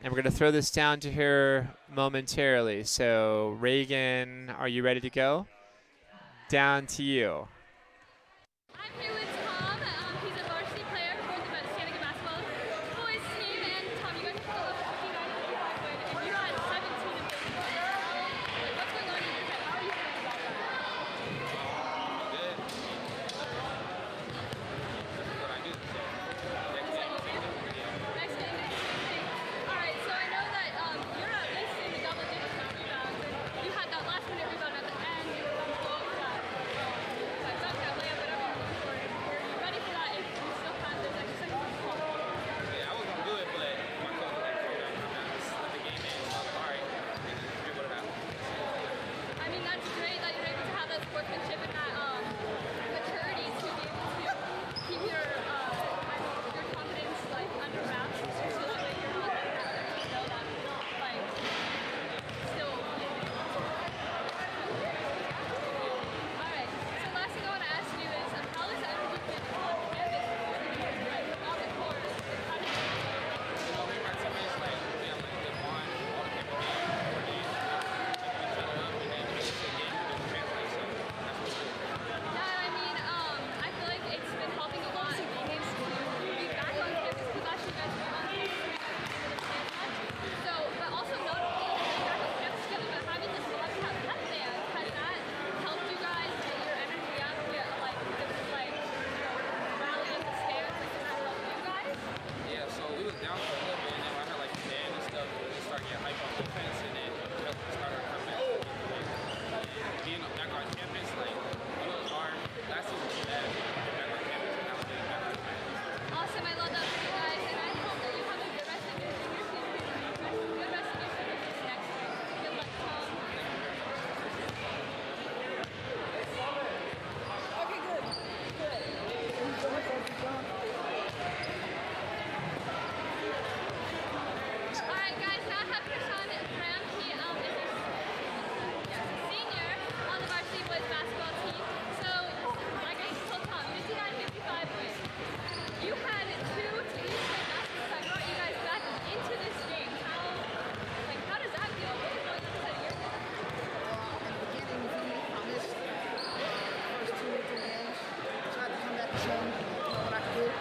And we're going to throw this down to her momentarily. So, Reagan, are you ready to go? down to you. I'm here with Tom. He's a varsity player for the Cienega basketball boys team. And Tom, you guys pulled up a 59-55 win, and you had 17 of those wins. What's going on in your head? How are you feeling about that? Good. That's what I do. Next game. All right, so I know that you're at least in the double digits on rebounds, and you had that last minute rebound at the end. You were on the goal for that dunk, that layup, whatever you're looking for. Were you ready for that if you still had those extra seconds on the clock? Yeah, I was gonna do it, but my coach was like, just let the game in. So I was like, all right, and just dribble it out. I mean, that's great that you're able to have that sportsmanship and that maturity to be able to keep your confidence like under wraps, so that way you're not letting that person know that like still. All right. So last thing I want to ask you is, how has energy been on campus like on the court? How did So me and my teammates, like, we have like a good bond. All the people here, we're games, making each other up, and then when it's a game, we just translate. So that's what's good. Yeah, I mean, I feel like it's been helping a lot being able to be back on campus because last year you guys were on campus. So, but also not only being back on campus together, but having this Bobcat pep band, has that helped you guys get your energy up, get like this like rally in the stands? Like, does that help you guys? Yeah, so we was down for a little bit, and then when I had like the band and stuff, we just started getting hyped on defense, and then it helped us start our comeback. And being back on campus, like, it was hard. Last season was bad. Back on campus, and now we're getting back on campus. Awesome, I love that for you guys, and I hope that you have a good rest of your senior season, good rest of your senior season next year. Good luck, Tom. Okay, good. All right, guys, now I have Krishon Graham. He is a senior on the varsity boys basketball team. So, like I told Tom, 59-55 win. You had two teams that brought you guys back into this game. How does that feel? What was going on inside of your head? In the beginning, I missed the first 2 or 3 games. Tried to come back and show me what I could do.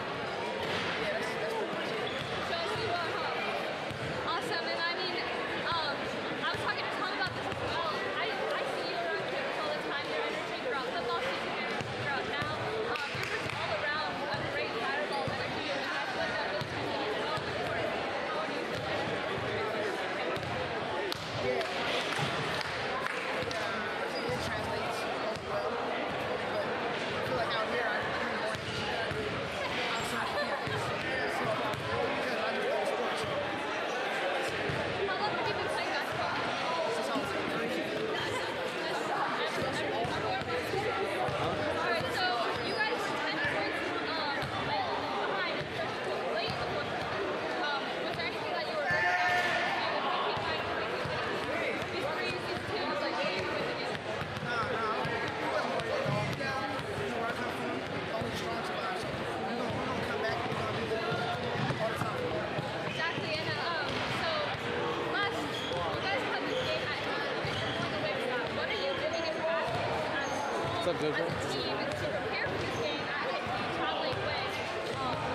Yeah, that's pretty much it. Show us you are, huh? Awesome, and I mean, I was talking to Tom about this as well. I see you around campus all the time, your energy throughout football season, your energy throughout now. You're just all around a great fireball energy, and I feel like that really continues well on the court. How are you feeling? Yeah. It translates well. But I feel like out here, I bring more energy than I do outside of campus. So, because I just love sports. How long have you been playing basketball? Since I was in Alright, so you guys were 10 points behind late in the fourth quarter. Was there anything that you were worried about? These threes, these twos, like what you were with again? I wasn't worried at all. Yeah, you know where I come from, only strong squad. So we're gonna come back and we're gonna do it all the time. Exactly, and so last, you guys had this game at home and you're going away with that. What are you doing in practice as a team to prepare for this game at traveling away from home?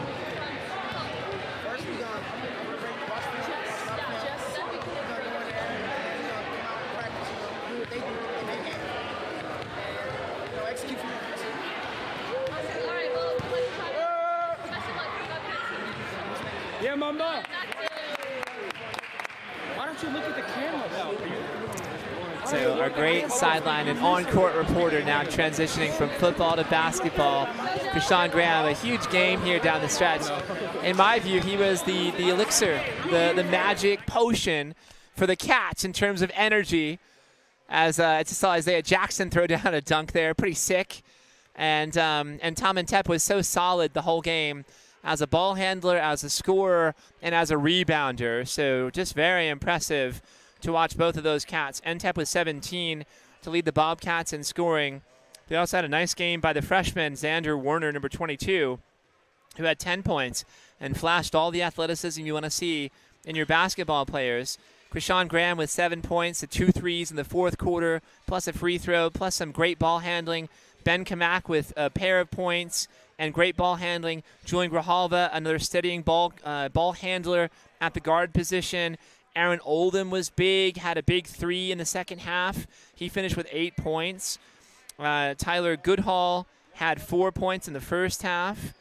First, I'm gonna bring the Boston Just we're gonna go in there and we're gonna come out and practice, do what they do in their game. And, execute from the first. Awesome. All right, well, let's try to best of luck for Bobcat TV. Yeah, Mamba. Back to Why don't you look at the camera though? So our great sideline and on-court reporter now transitioning from football to basketball. Krishon Graham, a huge game here down the stretch. In my view, he was the elixir, the magic potion for the Cats in terms of energy. As I just saw Isaiah Jackson throw down a dunk there, pretty sick. And Tom Entep was so solid the whole game as a ball handler, as a scorer, and as a rebounder. So just very impressive to watch both of those Cats. Entep with 17 to lead the Bobcats in scoring. They also had a nice game by the freshman, Xander Warner, number 22, who had 10 points and flashed all the athleticism you want to see in your basketball players. Krishon Graham with 7 points, the 2 threes in the fourth quarter, plus a free throw, plus some great ball handling. Ben Kamak with a pair of points and great ball handling. Julian Grijalva, another steadying ball handler at the guard position. Aaron Oldham was big, had a big 3 in the second half. He finished with 8 points. Tyler Goodhall had 4 points in the first half.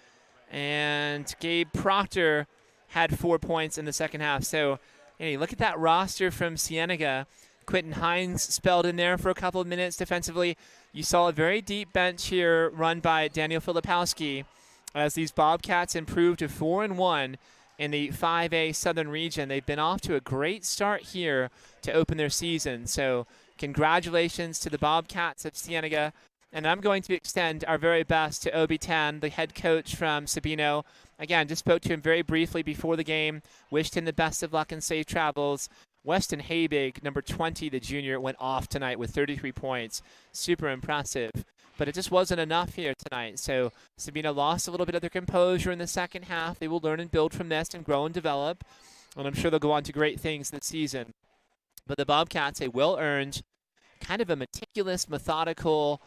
And Gabe Proctor had 4 points in the second half. So, hey, look at that roster from Cienega. Quentin Hines spelled in there for a couple of minutes defensively. You saw a very deep bench here run by Daniel Filipowski as these Bobcats improved to 4-1 in the 5A Southern region. They've been off to a great start here to open their season. So congratulations to the Bobcats of Cienega. And I'm going to extend our very best to Obi Tan, the head coach from Sabino. Again, just spoke to him very briefly before the game, wished him the best of luck and safe travels. Weston Habig, number 20, the junior, went off tonight with 33 points. Super impressive. But it just wasn't enough here tonight. So Sabino lost a little bit of their composure in the second half. They will learn and build from this and grow and develop. And I'm sure they'll go on to great things this season. But the Bobcats, a well-earned, kind of a meticulous, methodical,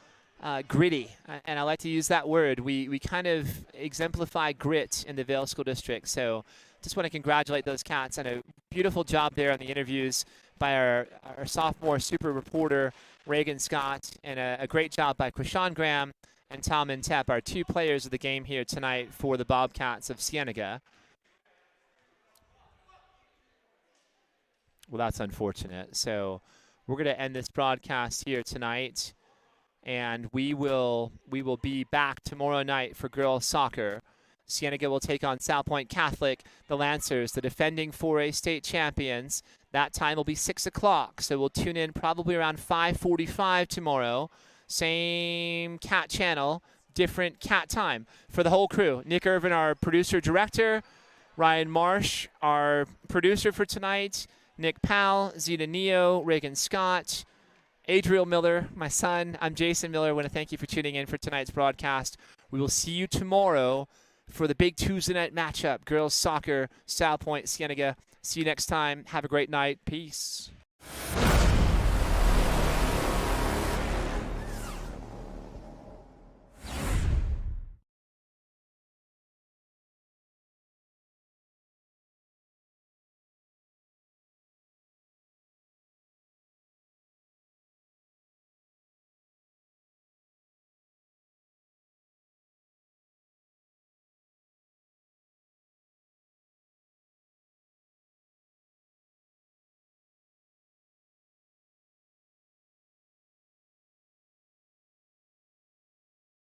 gritty, and I like to use that word. We kind of exemplify grit in the Vail School District. So just want to congratulate those Cats on a beautiful job there on the interviews by our sophomore super reporter, Reagan Scott, and a great job by Krishon Graham and Tom Intep, our 2 players of the game here tonight for the Bobcats of Cienega. Well, that's unfortunate. So we're going to end this broadcast here tonight. And we will be back tomorrow night for girls soccer. Cienega will take on South Point Catholic, the Lancers, the defending 4A state champions. That time will be 6 o'clock, so we'll tune in probably around 5:45 tomorrow. Same Cat channel, different Cat time for the whole crew. Nick Irvin, our producer-director. Ryan Marsh, our producer for tonight. Nick Powell, Zeta Neo, Reagan Scott, Adriel Miller, my son. I'm Jason Miller. I want to thank you for tuning in for tonight's broadcast. We will see you tomorrow for the big Tuesday night matchup, girls soccer, South Point, Cienega. See you next time. Have a great night. Peace.